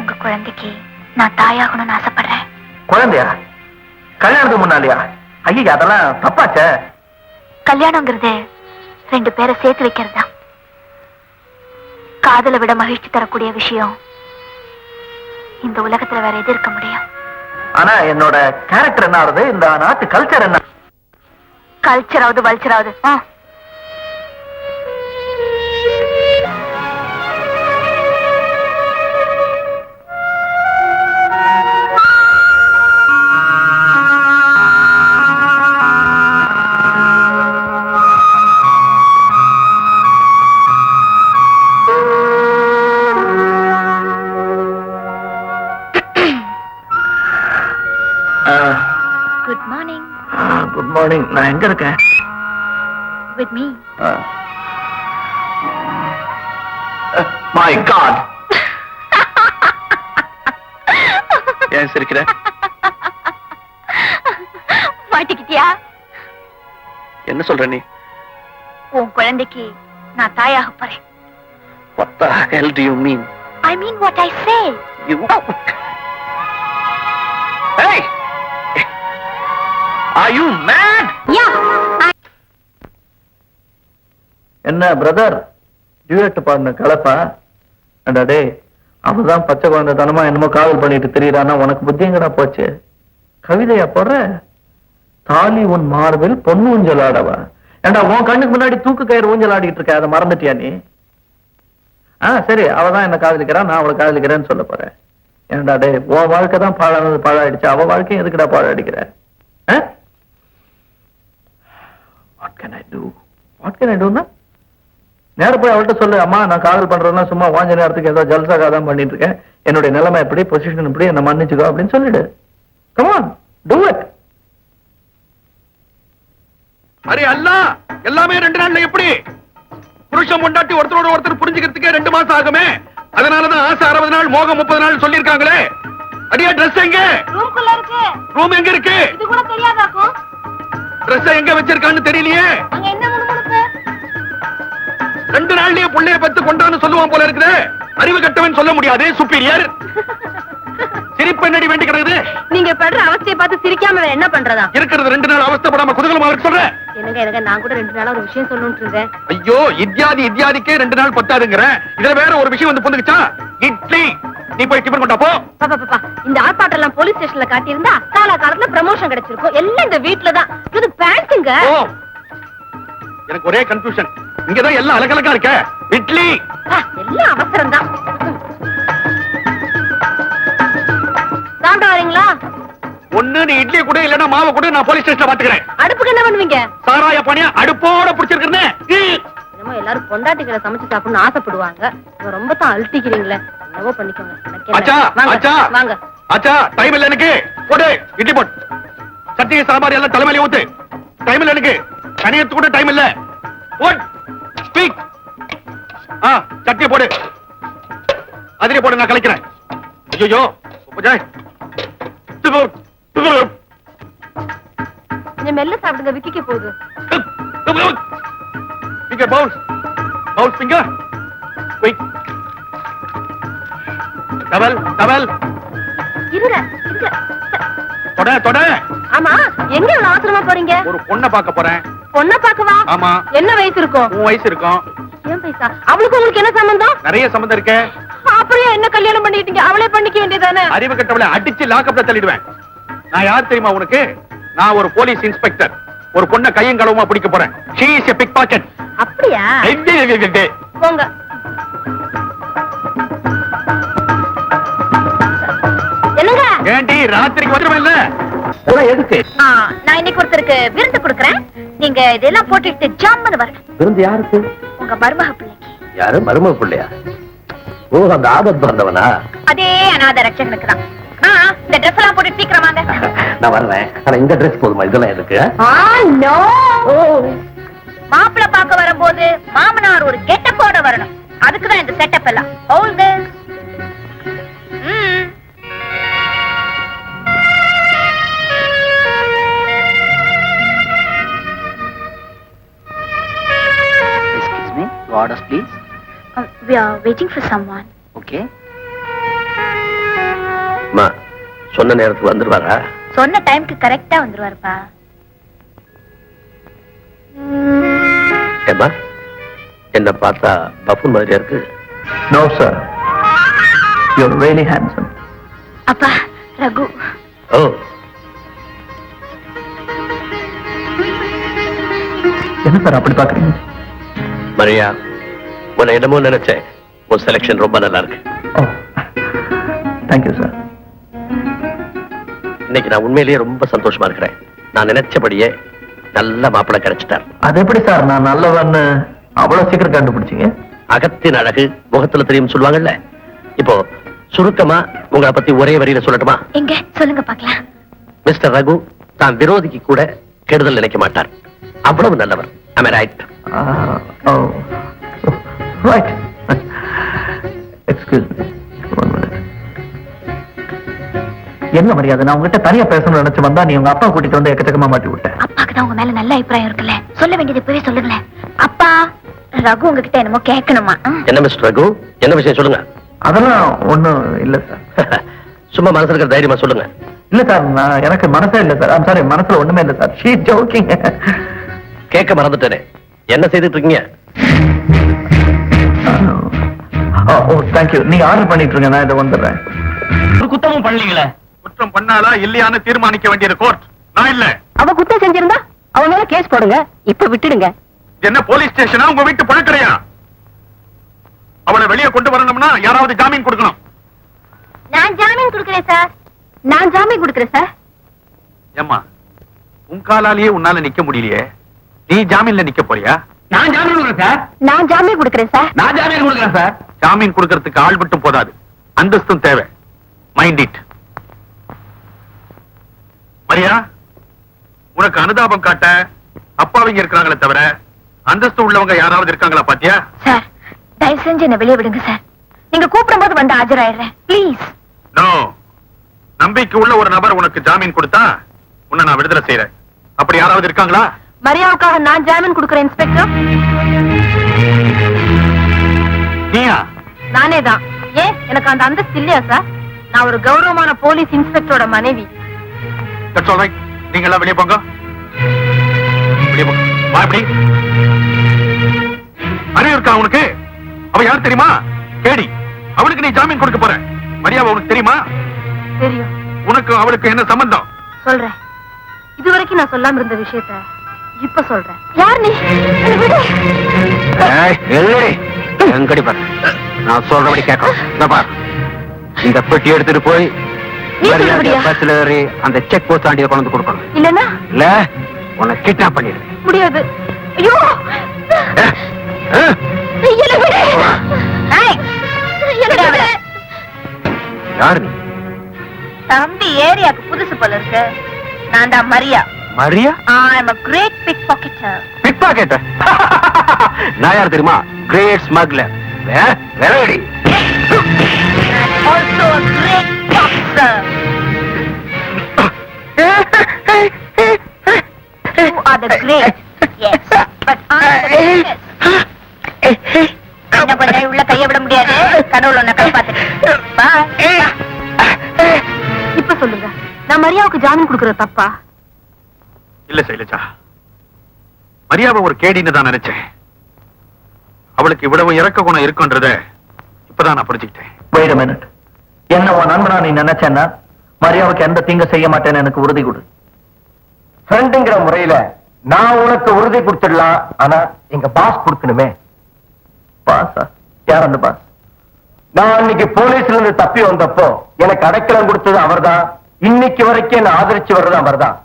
உங்க குழந்தைக்கு நான் தாயாகணும்னு ஆசைப்படுறேன். குழந்தையா? கல்யாணத்துக்கு முன்னாலியா? ஐயா அதெல்லாம் தப்பாச்சே. கல்யாணங்கிறது 2 பேரை சேர்த்து வைக்கிறது தான். காதலை விட மகிழ்ச்சி தரக்கூடிய விஷயம் இந்த உலகத்துல வேற எது இருக்க முடியும்? ஆனா என்னோட கேரக்டர் என்ன ஆகுது? இந்த நாட்டு கல்ச்சர் என்ன? கல்ச்சர் ஆகுது, வல்ச்சர் ஆகுது. Good morning. Good morning. நான் எங்க இருக்கேன்? With me. My God. ஏன் சிரிக்கிற? மாட்டிக்கிட்டியா? என்ன சொல்ற நீ? உன் குழந்தைக்கு நான் தாயாக போறேன். What the hell do you mean? I mean what I say. You... Hey! Are you mad? Yeah. என்ன பிரதர் டியூட் பாடின கலப்பா? அடா டேய், அவதான் பச்சை குழந்தை தனமா என்னமோ காதல் பண்ணிட்டு தெரியறானா? உனக்கு புத்தி எங்கடா போச்சு? கவிதையா போடுற? தாலி உன் மார்பில் பொண்ணு ஊஞ்சல் ஆடவா? ஏண்டா உன் கண்ணுக்கு முன்னாடி தூக்கு கயிறு ஊஞ்சல் ஆடிட்டு இருக்க, அதை மறந்துட்டியா நீ? சரி, அவதான் என்ன காதலிக்கிறா, நான் அவளை காதலிக்கிறேன்னு சொல்ல போறேன். ஏண்டா டே, உன் வாழ்க்கை தான் பாழானது, பாழாயிடுச்சு. அவ வாழ்க்கையும் எதுக்குடா பாழடிக்கிற? What can I do? What can I do? நேர போய் அவள்கிட்ட சொல்லு, அம்மா நான் காதல் பண்றேன்னா சும்மா வாஞ்ச நேரத்துக்கு ஏதோ ஜல்சாக தான் பண்ணிட்டு இருக்கேன், என்னுடைய நிலைமை எப்படி, பொசிஷன் எப்படி, என்ன மன்னிச்சுக்கோ அப்படின்னு சொல்லிடு. Come on, do it. அரே அல்லா, எல்லாமே 2 நாள்ல எப்படி? புருஷன் பொண்டாட்டி ஒருத்தரோட ஒருத்தர் புரிஞ்சுக்கிறதுக்கே 2 மாசம் ஆகுமே. அதனாலதான் ஆசை 60 நாள், மோகம் 30 நாள் சொல்லிருக்காங்களே. அடியா ட்ரெஸ் எங்க? ரூம்குள்ள இருக்கு. ரூம் எங்க இருக்கு? இது கூட தெரியாதாக்கும்? ட்ரெஸ் எங்க வச்சிருக்கான்னு தெரியலையே. அங்க என்ன முணுமுணுப்பு? 2 நாள்லயே புள்ளைய பத்து கொண்டான்னு சொல்லுவான் போல இருக்குது. அறிவு கட்டவன் சொல்ல முடியாது, சுப்பீரியர். சிரிப்பு என்னடி வேண்டி கிடக்குது? நீங்க படுற அவஸ்தையை பார்த்து சிரிக்காம என்ன பண்றதா? இருக்கிறது 2 நாள் அவஸ்தைப்படாம குதூகலமா இருக்கு சொல்றேன். எனக்கு நான் கூட 2 நாளா ஒரு விஷயம் சொல்லணும்னு இருந்தேன். ஐயோ, இத்தியாதிக்கே 2 நாள் பத்தாதுங்கிற. இதுல வேற ஒரு விஷயம் வந்து பொந்துக்குச்சா? இட்லி. நீ போய் டிபன் கொண்டா போ. பாப்பா, இந்த ஆர்ப்பாட்டம் எல்லாம் போலீஸ் ஸ்டேஷன்ல காட்டி இருந்தா காலகாலத்துல ப்ரமோஷன் கிடைச்சிருக்கும். எல்லாம் இந்த வீட்ல தான். இது பேண்ட்ங்க. ஓ, எனக்கு ஒரே கன்ஃபியூஷன். இங்கதான் எல்லாம் அலகலக்கா இருக்க. இட்லி. எல்லாம் அவசரம் தான். சாப்பிட வரீங்களா? ஒண்ணு நீ இட்லி கூட இல்லன்னா மாவை கூட, நான் போலீஸ் ஸ்டேஷன்ல பாத்துக்கிறேன். அடுப்புக்கு என்ன பண்ணுவீங்க? சாராய பானியா அடுப்போட பிடிச்சிருக்கிறேன். என்னமோ எல்லாரும் பொண்டாட்டிகளை சமைச்சு சாப்பிடணும்னு ஆசைப்படுவாங்க. நீங்க ரொம்ப தான் அழட்டிக்கிறீங்களே. என்னவோ பண்ணிக்கோங்க. ஆச்சா, ஆச்சா, வாங்க. ஆச்சா, டைம் இல்ல எனக்கு. போடு இட்லி போட். சட்னி சாம்பார் எல்லாம் தலைமையில ஊத்து. டைம் இல்ல எனக்கு. கனியத்து கூட டைம் இல்ல. போட். ஸ்பீக். சட்னி போடு. அதிலே போடு, நான் கலக்கிறேன். ஐயோ, உப்பஜாய். கொஞ்சம் மெல்ல சாப்பிடுங்க, விக்கிக்க போகுது. Finger bounce. Bounce finger. Quick. Double. இருங்க. தொட. ஆமா, எங்க இவ்வளவு அவசரமா போறீங்க? ஒரு பொண்ணை பார்க்க போறேன். பொண்ணை பார்க்கவா? ஆமா. என்ன வயசு இருக்கும்? உன் வயசு இருக்கும். ஏன் பைசா? அவளுக்கு உங்களுக்கு என்ன சம்பந்தம்? நிறைய சம்பந்தம் இருக்கு. அப்புறம் என்ன கல்யாணம் பண்ணிட்டீங்க? அவளே பண்ணிக்க வேண்டியதானே? அறிவு கட்டவளை அடிச்சு லாக்கப்ல தள்ளிடுவேன். நான் யார் தெரியுமா உனக்கு? நான் ஒரு போலீஸ் இன்ஸ்பெக்டர். ஒரு பொண்ணை கையும் களவுமா பிடிக்க போறேன். She is a pickpocket. அப்படியா? போங்க. என்னங்க? ஏண்டி ராத்திரிக்கு வந்துருவேன் இல்ல? எதுக்கு? நான் இன்னைக்கு ஒருத்தருக்கு விருந்து கொடுக்கறேன். நீங்க இதெல்லாம் போட்டுட்டு ஜாம்பன்னு வரணும். விருந்து யாருக்கு? உங்க மருமக பிள்ளைக்கு. யாரு? மருமக பிள்ளையா? ஓ, அந்த ஆபத்து வந்தவனா? அதே அநாத ரட்சகனுக்கு தான். இந்த ட்ரெஸ் எல்லாம் போட்டு சீக்கிரம் வாங்க. நான் வர்றேன். ஆனா இந்த ட்ரெஸ் போதுமா? இதெல்லாம் எதுக்கு? மாப்பிள்ளை பார்க்க வரும்போது மாமனார் ஒரு கெட்டப்போட வரணும். அதுக்குதான் இந்த செட்டப் எல்லாம். Hold this. Excuse me, your orders please. We are waiting for someone. Okay. அம்மா, சொன்ன நேரத்துக்கு வந்துருவாரா? சொன்ன டைம்க்கு கரெக்டா வந்துருவாருப்பா. ஏம்மா, என்ன பார்த்தா பஃபூன் மாதிரியா இருக்கு? No sir, you're really handsome. அப்பா, ரகு. ஓ, என்ன சார் அப்படி பாக்குறீங்க? மரியா, உன்னை என்னமோ நினைச்சேன். உன் செலக்ஷன் ரொம்ப நல்லா இருக்கு. ஓ, தேங்க்யூ சார். இன்னைக்கு நான் உண்மையிலேயே ரொம்ப சந்தோஷமா இருக்கிறேன். நான் நினைச்சபடியே நல்ல மாப்பிள்ளை கிடைச்சிட்டார். அது எப்படி சார் நான் நல்லவன்னு அவ்வளவு சீக்கிரம் கண்டுபிடிச்சீங்க? அகத்தின் அழகு முகத்துல தெரியும் சொல்லுவாங்கல்ல. இப்போ சுருக்கமா உங்களை பத்தி ஒரே வரியில சொல்லட்டுமா? எங்க சொல்லுங்க பாக்கலாம். மிஸ்டர் ரகு தான் விரோதிக்கு கூட கெடுதல் நினைக்க மாட்டார். அவ்வளவு நல்லவர். Am I right? Right. Excuse me. 1 minute. என்ன மரியாதை? நான் உங்ககிட்ட தனியா பேசணும்னு நினைச்சு வந்தா நீ உங்க அப்பா கூட்டிட்டு வந்து எக்கச்சக்கமா மாட்டி விட்ட. அப்பாக்கு தான் உங்க மேல நல்ல அபிப்பிராயம் இருக்குல்ல, சொல்ல வேண்டியது இப்பவே சொல்லுங்களேன். அப்பா, ரகு உங்ககிட்ட என்னமோ கேட்கணுமா? என்ன மிஸ்டர் ரகு, என்ன விஷயம் சொல்லுங்க. அதெல்லாம் ஒண்ணும் இல்ல சார். சும்மா மனசுல இருக்கிற தைரியமா சொல்லுங்க. இல்ல சார், நான் எனக்கு மனசே இல்ல சார். சாரி, மனசுல ஒண்ணுமே இல்ல சார். She jogging. கேட்க மறந்துட்டேனே, என்ன செய்துட்டு இருக்கீங்க? ஓ தேங்க்யூ. நீங்க ஆர்டர் பண்ணிட்டு இருங்க, நான் இதை வந்துடுறேன். ஒரு குத்தமும் பண்ணலீங்களே. குற்றம் பண்ணாலா இல்லையான்னு தீர்மானிக்க வேண்டியது கோர்ட், நான் இல்ல. அவ குத்தம் செஞ்சிருந்தா அவன் மேல கேஸ் போடுங்க, இப்ப விட்டுடுங்க. இது என்ன போலீஸ் ஸ்டேஷனா உங்க வீட்டு பணக்கடையா? அவளை வெளியே கொண்டு வரணும்னா யாராவது ஜாமீன் கொடுக்கணும். நான் ஜாமீன் கொடுக்கிறேன் சார். நான் ஜாமீன் கொடுக்கறேன் சார். ஏம்மா, உன் காலாலேயே உன்னால நிக்க முடியலையே, நீ ஜாமீன்ல நிக்க போறியா? நான் ஜாமீன் கொடுக்குறேன் சார். நான் ஜாமீன் கொடுக்கறேன் சார். நான் ஜாமீன் கொடுக்குறேன் சார். ஜாமீன் கொடுக்கறதுக்கு ஆள் மட்டும் போதாது, அந்தஸ்தும் தேவை. Mind it. மரியா, உனக்கு அனுதாபம் காட்ட அப்பாவிங்க இருக்கிறாங்களே தவிர அந்தஸ்து உள்ளவங்க யாராவது இருக்காங்களா பாத்தியா? சார், தயவு செஞ்சு என்ன வெளியே விடுங்க சார். நீங்க கூப்பிடும் போது வந்து ஆஜராயிடுறேன் ப்ளீஸ். நோ, நம்பிக்கை உள்ள ஒரு நபர் உனக்கு ஜாமீன் கொடுத்தா உன்னை நான் விடுதலை செய்யறேன். அப்படி யாராவது இருக்காங்களா? மரியாவுக்காக நான் ஜாமீன் கொடுக்கறேன் இன்ஸ்பெக்டர். நீயா? நானே தான். ஏன், எனக்கு அந்த அந்தஸ்து இல்லையா சார்? நான் ஒரு கௌரவமான போலீஸ் இன்ஸ்பெக்டரோட மனைவி. That's all right. நீங்க எல்லாம் வெளியே போங்க. வெளியே போங்க. வா இப்படி. அறிவு இருக்கா உனக்கு? அவ யார் தெரியுமா? கேடி. அவளுக்கு நீ ஜாமீன் கொடுக்க போற. மரியாதை உனக்கு தெரியுமா? தெரியும். உனக்கு அவளுக்கு என்ன சம்பந்தம்? சொல்றேன். இதுவரைக்கும் நான் சொல்லாம இருந்த விஷயத்தை இப்ப சொல்றேன். யார் நீ? எங்கடி பாரு, நான் சொல்றபடி கேட்கணும். இந்த பார், இந்த பெட்டி எடுத்துட்டு போய் நீ சொல்றபடியா? பஸ்ல ஏறி அந்த செக் போஸ்ட் ஆண்டிய கொண்டு வந்து கொடுக்கணும். இல்லன்னா இல்ல உன்னை கிட்னாப் பண்ணிடு. முடியாது. ஐயோ, என்ன விடு. ஏய், என்ன விடு. யாரு நீ? தம்பி ஏரியாக்கு புதுசு போல இருக்கு. நான் தான் Maria. Maria? I am a great pickpocketer. Pick pocket? நான் யார் தெரியுமா? Great smuggler. வெரடி. Also a great boxer. You are the great. Yes, but I am the greatest. என்ன பண்ண, உள்ள கைய விட முடியாது. கடவுள் உன்னை காப்பாத்து. Bye. இப்ப சொல்லுங்க, நான் மரியாவுக்கு ஜாமீன் கொடுக்கறது தப்பா? இல்ல சைலஜா, மரியாதை ஒரு கேடின்னு தான் நினைச்சேன். அவளுக்கு இவ்வளவு இறக்க குணம் இருக்குன்றத இப்பதான் நான் புரிஞ்சுக்கிட்டேன். Wait a minute. என்ன உன் நண்பனா நீ நினைச்சேன்னா மரியாவுக்கு எந்த தீங்க செய்ய மாட்டேன்னு எனக்கு உறுதி கொடு. ஃப்ரெண்டுங்கிற முறையில நான் உனக்கு உறுதி கொடுத்துடலாம், ஆனா எங்க பாஸ் கொடுக்கணுமே. பாஸா? யார் அந்த பாஸ்? நான் அன்னைக்கு போலீஸ்ல இருந்து தப்பி வந்தப்போ எனக்கு அடைக்கலம் கொடுத்தது அவர்தான். இன்னைக்கு வரைக்கும் என்ன ஆதரிச்சு வர்றது அவர்தான்.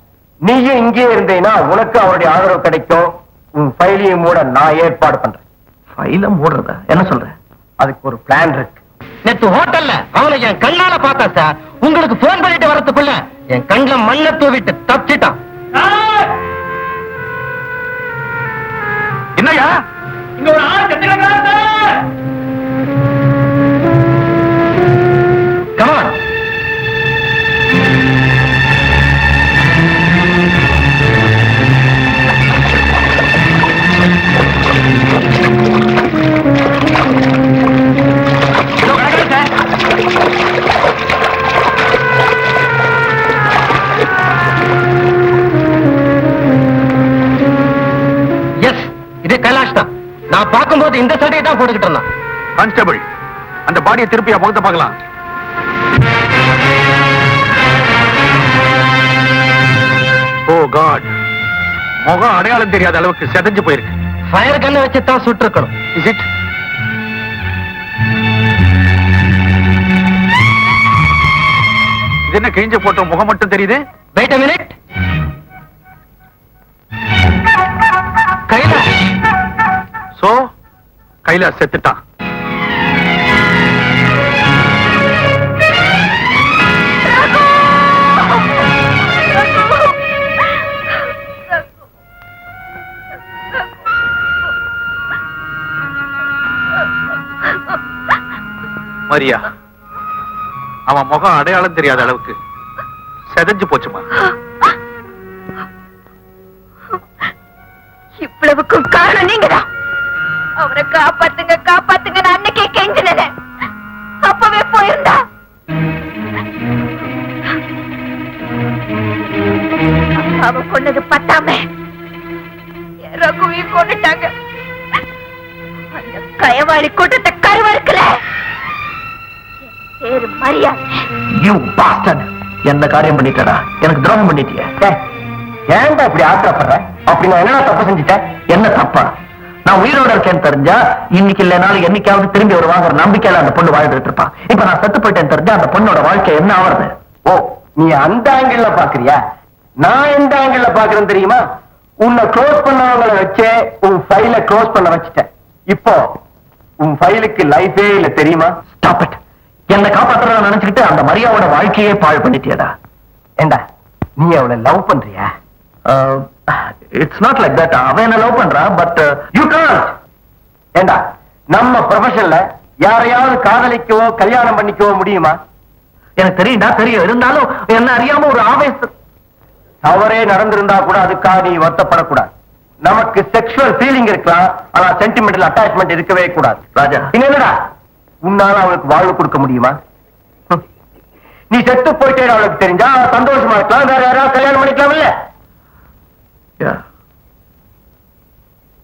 நீயும் இங்கே இருந்தீன்னா உனக்கு அவருடைய ஆதரவு கிடைக்கும். உன் ஃபைலையும் மூட நான் ஏற்பாடு பண்றேன். ஃபைல மூடுறதா? என்ன சொல்ற? அதுக்கு ஒரு பிளான் இருக்கு. நேத்து ஹோட்டல்ல அவனை என் கண்ணால பார்த்தா சார். உங்களுக்கு போன் பண்ணிட்டு வரதுக்குள்ள என் கண்ணுல மண்ணை தூவிட்டு தப்பிட்டான். என்னையா இங்க ஒரு ஆள் கத்திரக்காரர் சார். கமான். இது கைலாஷ் தான். நான் பார்க்கும்போது இந்த சட்டையை தான் போட்டுக்கிட்டு இருந்தான். கான்ஸ்டபிள், அந்த பாடியை திருப்பியா முகத்தை பார்க்கலாம். ஓ காட், முகம் அடையாளம் தெரியாத அளவுக்கு செதஞ்சு போயிருக்கு. ஃபயர் கன்னை வச்சு தான் சுட்டிருக்கணும். Is it? இது என்ன கிழிஞ்ச போட்ட முகம் மட்டும் தெரியுது? Wait a minute. Kailash. So Kailash செத்துட்டான். மரியா, அவன் முகம் அடையாளம் தெரியாத அளவுக்கு செதஞ்சு போச்சுமா. இவ்வளவுக்கும் காரணம் நீங்கதான். அவரை காப்பாத்துங்க காப்பாத்துங்க அன்னைக்கே கெஞ்சினேன். அப்பவே போயிருந்தா அவ கொன்னது பத்தாம ரகுவையும் கொண்டுட்டாங்க. அந்த கயவாளி கூட்டத்தை கருவறுக்கல. பேரு மரியாதை. என்ன காரியம் பண்ணிட்டடா, எனக்கு துரோகம் பண்ணிட்டிய. ஏன்டா இப்படி ஆத்திரப்படுற? அப்படி நான் என்ன தப்பு செஞ்சுட்டேன்? என்ன தப்பா? நான் உயிரோட இருக்கேன்னு தெரிஞ்சா இன்னைக்கு இல்லைனாலும் என்னைக்காவது திரும்பி ஒரு வாங்குற நம்பிக்கையில அந்த பொண்ணு வாழ்ந்துட்டு இருப்பான். இப்ப நான் செத்து போயிட்டேன்னு தெரிஞ்சா அந்த பொண்ணோட வாழ்க்கை என்ன ஆவறது? ஓ, நீ அந்த ஆங்கிள் பாக்குறியா? நான் எந்த ஆங்கிள் பாக்குறேன்னு தெரியுமா? உன்னை க்ளோஸ் பண்ணவங்களை வச்சே உன் ஃபைல க்ளோஸ் பண்ண வச்சுட்டேன். இப்போ உன் ஃபைலுக்கு லைஃபே இல்ல தெரியுமா? Stop it. என்னை காப்பாத்துறத நினைச்சுக்கிட்டு அந்த மரியாவோட வாழ்க்கையே பாழ் பண்ணிட்டியடா. ஏண்டா நீ அவளை லவ் பண்றியா? It's not like that. அவன் என்ன லவ் பண்றா, பட் யூ காண்ட். ஏண்டா நம்ம ப்ரொஃபஷன்ல யாரையாவது காதலிக்கவோ கல்யாணம் பண்ணிக்கவோ முடியுமா? எனக்கு தெரியும்டா, தெரியும். இருந்தாலும் என்ன அறியாம ஒரு ஆவேசம். தவறே நடந்திருந்தா கூட அதுக்காக நீ வருத்தப்படக்கூடாது. நமக்கு செக்ஷுவல் ஃபீலிங் இருக்கலாம், ஆனா சென்டிமெண்டல் அட்டாச்மெண்ட் இருக்கவே கூடாது. ராஜா, என்னடா உன்னால அவளுக்கு வாழ்வு கொடுக்க முடியுமா? நீ செத்து போயிட்டே அவளுக்கு தெரிஞ்சா சந்தோஷமா இருக்கலாம், வேற யாராவது கல்யாணம் பண்ணிக்கலாம் இல்ல?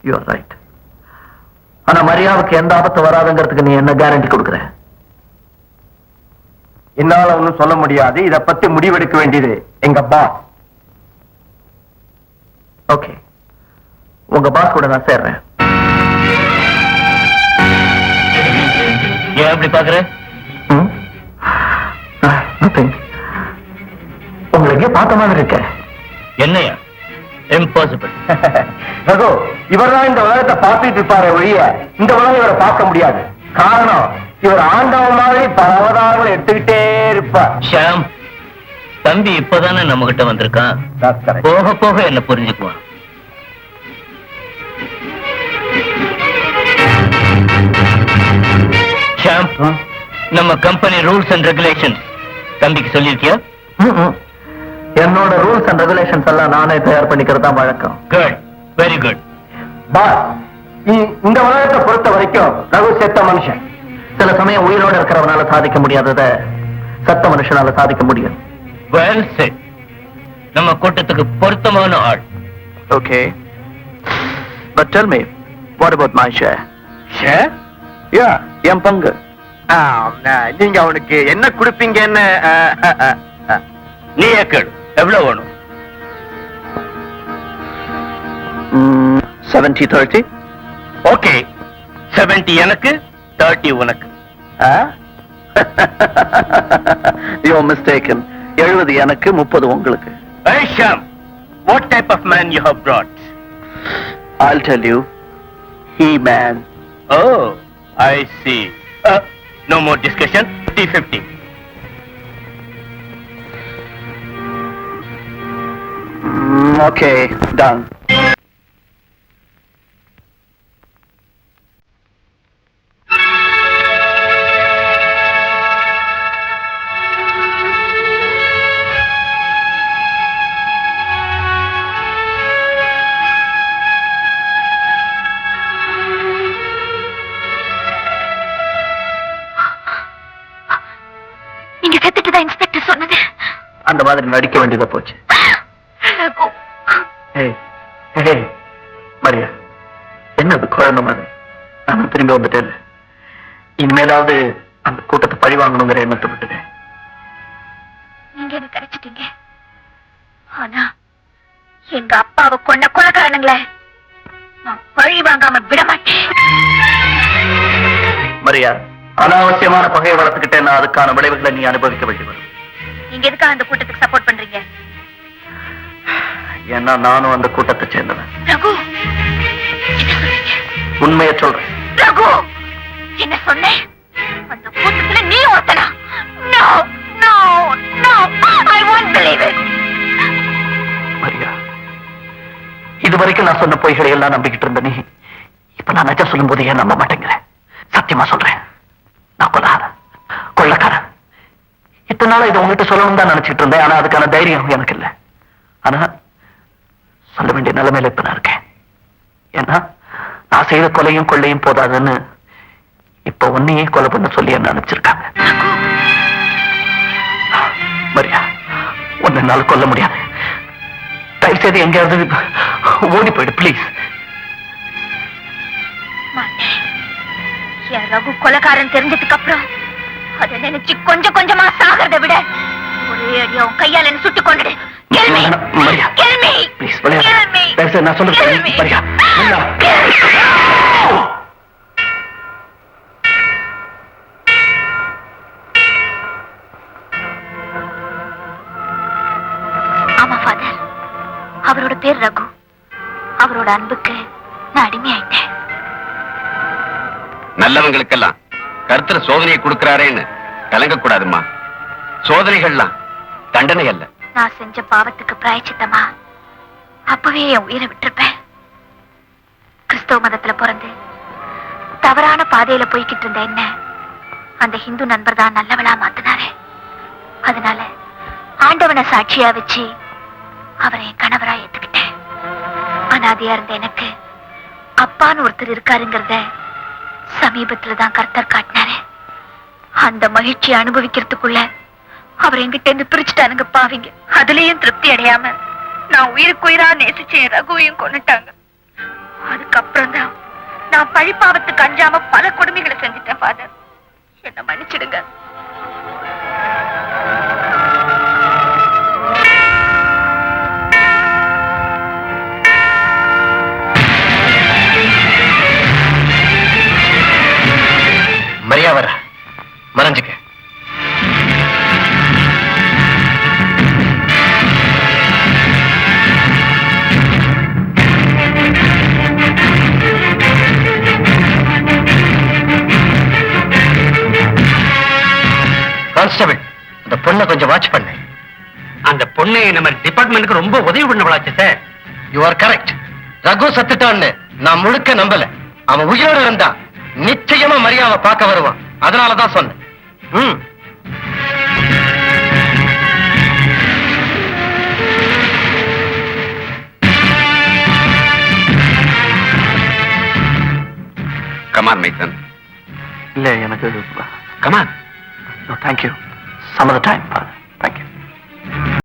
You are right. ஆனா மரியாவுக்கு எந்த ஆபத்து வராதுங்கிறதுக்கு நீ என்ன கேரண்டி கொடுக்குற? என்னால ஒண்ணும் சொல்ல முடியாது. இத பத்தி முடிவெடுக்க வேண்டியது எங்க பாஸ். ஓகே, உங்க பாஸ் கூட நான் சேர்றேன். ஏன் அப்படி பாக்குற? உங்களை எங்கேயோ பார்த்த மாதிரி இருக்க. என்னையா? இம்பாசிபிள். ரகு, இவர்தான் இந்த உலகத்தை பார்த்துட்டு இருப்பாரு ஒழிய இந்த உலகம் இவரை பார்க்க முடியாது. காரணம், இவர் ஆண்டவன் மாதிரி பல அவதாரங்களை எடுத்துக்கிட்டே இருப்பார். ஷாம், தம்பி இப்பதானே நம்ம கிட்ட வந்திருக்கான். That's correct. போக போக என்ன புரிஞ்சுக்குவான். ஷாம், நம்ம கம்பெனி ரூல்ஸ் அண்ட் ரெகுலேஷன்ஸ் தம்பிக்கு சொல்லிருக்கியா? என்னோட ரூல்ஸ் அண்ட் ரெகுலேஷன்ஸ் எல்லாம் நானே தயார் பண்ணிக்கிறது தான் வழக்கம். Good, very good. பாஸ், இந்த உலகத்தை பொறுத்த வரைக்கும் ரகு செத்த மனுஷன். சில சமயம் உயிரோட இருக்கிறவனால சாதிக்க முடியாதத சத்த மனுஷனால சாதிக்க முடியும். Well said. நம்ம கூட்டத்துக்கு பொருத்தமான ஆள். Okay, but tell me, what about my share? Share? என் பங்கு. நீங்க அவனுக்கு என்ன கொடுப்பீங்கன்னு நீ கேளு, எவ்வளவு வேணும்? 70-30. ஓகே, 70 எனக்கு, 30 உனக்கு. You're mistaken. 70 எனக்கு, 30 உங்களுக்கு. Hey Sham, what type of man you have brought? I'll tell you. He-Man. Oh, I see. No more discussion. 50-50. Okay, done. நீங்க செத்துட்டு தான் இன்ஸ்பெக்டர் சொன்னது. அந்த மாதிரி நடிக்க வேண்டியதா போச்சு. மரியா, என்னது குழந்தை மாதிரி? நான் திரும்பி வந்துட்டேன். இனிமேலாவது அந்த கூட்டத்தை பழி வாங்கணுங்கிற எண்ணத்தை விட்டுட்டேன். நீங்க என்ன கிடைச்சிட்டீங்க. ஆனா எங்க அப்பாவை கொன்ன கொலைகாரனுங்களே நான் பழி வாங்காம விட மாட்டேன். மரியா, அனாவசியமான பகையை வளர்த்துக்கிட்டேன்னா அதுக்கான விளைவுகளை நீ அனுபவிக்க வேண்டி வரும். நீங்க எதுக்காக அந்த கூட்டத்துக்கு சப்போர்ட் பண்றீங்க? ஏன்னா நானும் அந்த கூட்டத்தை சேர்ந்தவன். ரகு, என்ன சொன்னீங்க? உண்மையை சொல்றேன். ரகு, என்ன சொன்னேன்? அந்த கூட்டத்துல நீ ஒருத்தனா? No, no, no, I won't believe it. Maria, இதுவரைக்கும் நான் சொன்ன பொய்களை எல்லாம் நம்பிக்கிட்டு இருந்த நீ இப்ப நான் நிஜம் சொல்லும் போது ஏன் நம்ப மாட்டேங்கிற? சத்தியமா சொல்றேன், நான் கொள்ளக்காரன். இத்தனை நாளா இதை உங்ககிட்ட சொல்லணும் தான் நினைச்சிட்டு இருந்தேன். ஆனா அதுக்கான தைரியம் எனக்கு இல்லை. ஆனா சொல்ல வேண்டிய நிலைமையில இப்ப நான் இருக்கேன். ஏன்னா நான் செய்த கொலையும் கொள்ளையும் போதாதுன்னு இப்ப உன்னையே கொலை பண்ண சொல்லி என்ன நினைச்சிருக்காங்க. மரியா, உன்னை என்னால கொல்ல முடியாது. தயவு செய்து எங்கேயாவது ஓடி போயிடு ப்ளீஸ். என் ரகு கொலைகாரன் தெரிஞ்சதுக்கு அப்புறம் அதை நினைச்சு கொஞ்சம் கொஞ்சமா சாகிறத விட ஒரே அடியா உன் கையால என்ன சுட்டு கொண்டுடு. மரியா ப்ளீஸ் விளையாடு. நான் சொல்றேன் மரியா. ஆமா ஃபாதர், அவரோட பேர் ரகு. அவரோட அன்புக்கு நான் அடிமையாயிட்டேன். நல்லவங்களுக்கெல்லாம் கருத்துல சோதனையை கொடுக்கிறாரேன்னு கலங்கக்கூடாதுமா. சோதனைகள்லாம் தண்டனை அல்ல. நான் செஞ்ச பாவத்துக்கு பிராயச்சித்தமா அப்பவே என் உயிரை விட்டிருப்பேன். கிறிஸ்தவ மதத்துல பிறந்து தவறான பாதையில போய்கிட்டு இருந்த என்ன அந்த ஹிந்து நண்பர் தான் நல்லவளா மாத்தினாரு. அதனால ஆண்டவனை சாட்சியா வச்சு அவரை என் கணவரா ஏத்துக்கிட்டேன். அனாதையா இருந்த எனக்கு அப்பான்னு ஒருத்தர் இருக்காருங்கிறத சமீபத்துலதான் கர்த்தர் காட்டினாரு. அந்த மகிழ்ச்சியை அனுபவிக்கிறதுக்குள்ள அவர் என்கிட்ட இருந்து பிரிச்சுட்டானுங்க பாவிங்க. அதுலயும் திருப்தி அடையாம நான் உயிருக்கு உயிரா நேசிச்ச ரகுவையும் கொண்டுட்டாங்க. அதுக்கப்புறம் தான் நான் பழிப்பாவத்துக்கு அஞ்சாம பல கொடுமைகளை செஞ்சுட்டேன். ஃபாதர், என்ன மன்னிச்சிடுங்க. மரியா வர மறைஞ்சுக்க. கான்ஸ்டபிள், அந்த பொண்ணை கொஞ்சம் வாட்ச் பண்ணு. அந்த பொண்ணு நம்ம டிபார்ட்மெண்ட்டுக்கு ரொம்ப உதவி பண்ணவளாச்சு sir. You are correct. Raghu சத்துட்டான்னு நான் முழுக்க நம்பல. அவன் உயிரோடு இருந்தா நிச்சயமா மரியாதை பார்க்க வருவான். அதனாலதான் சொன்னேன். Come on my son. இல்ல எனக்கு come on. Thank you. Some of the time. Thank you.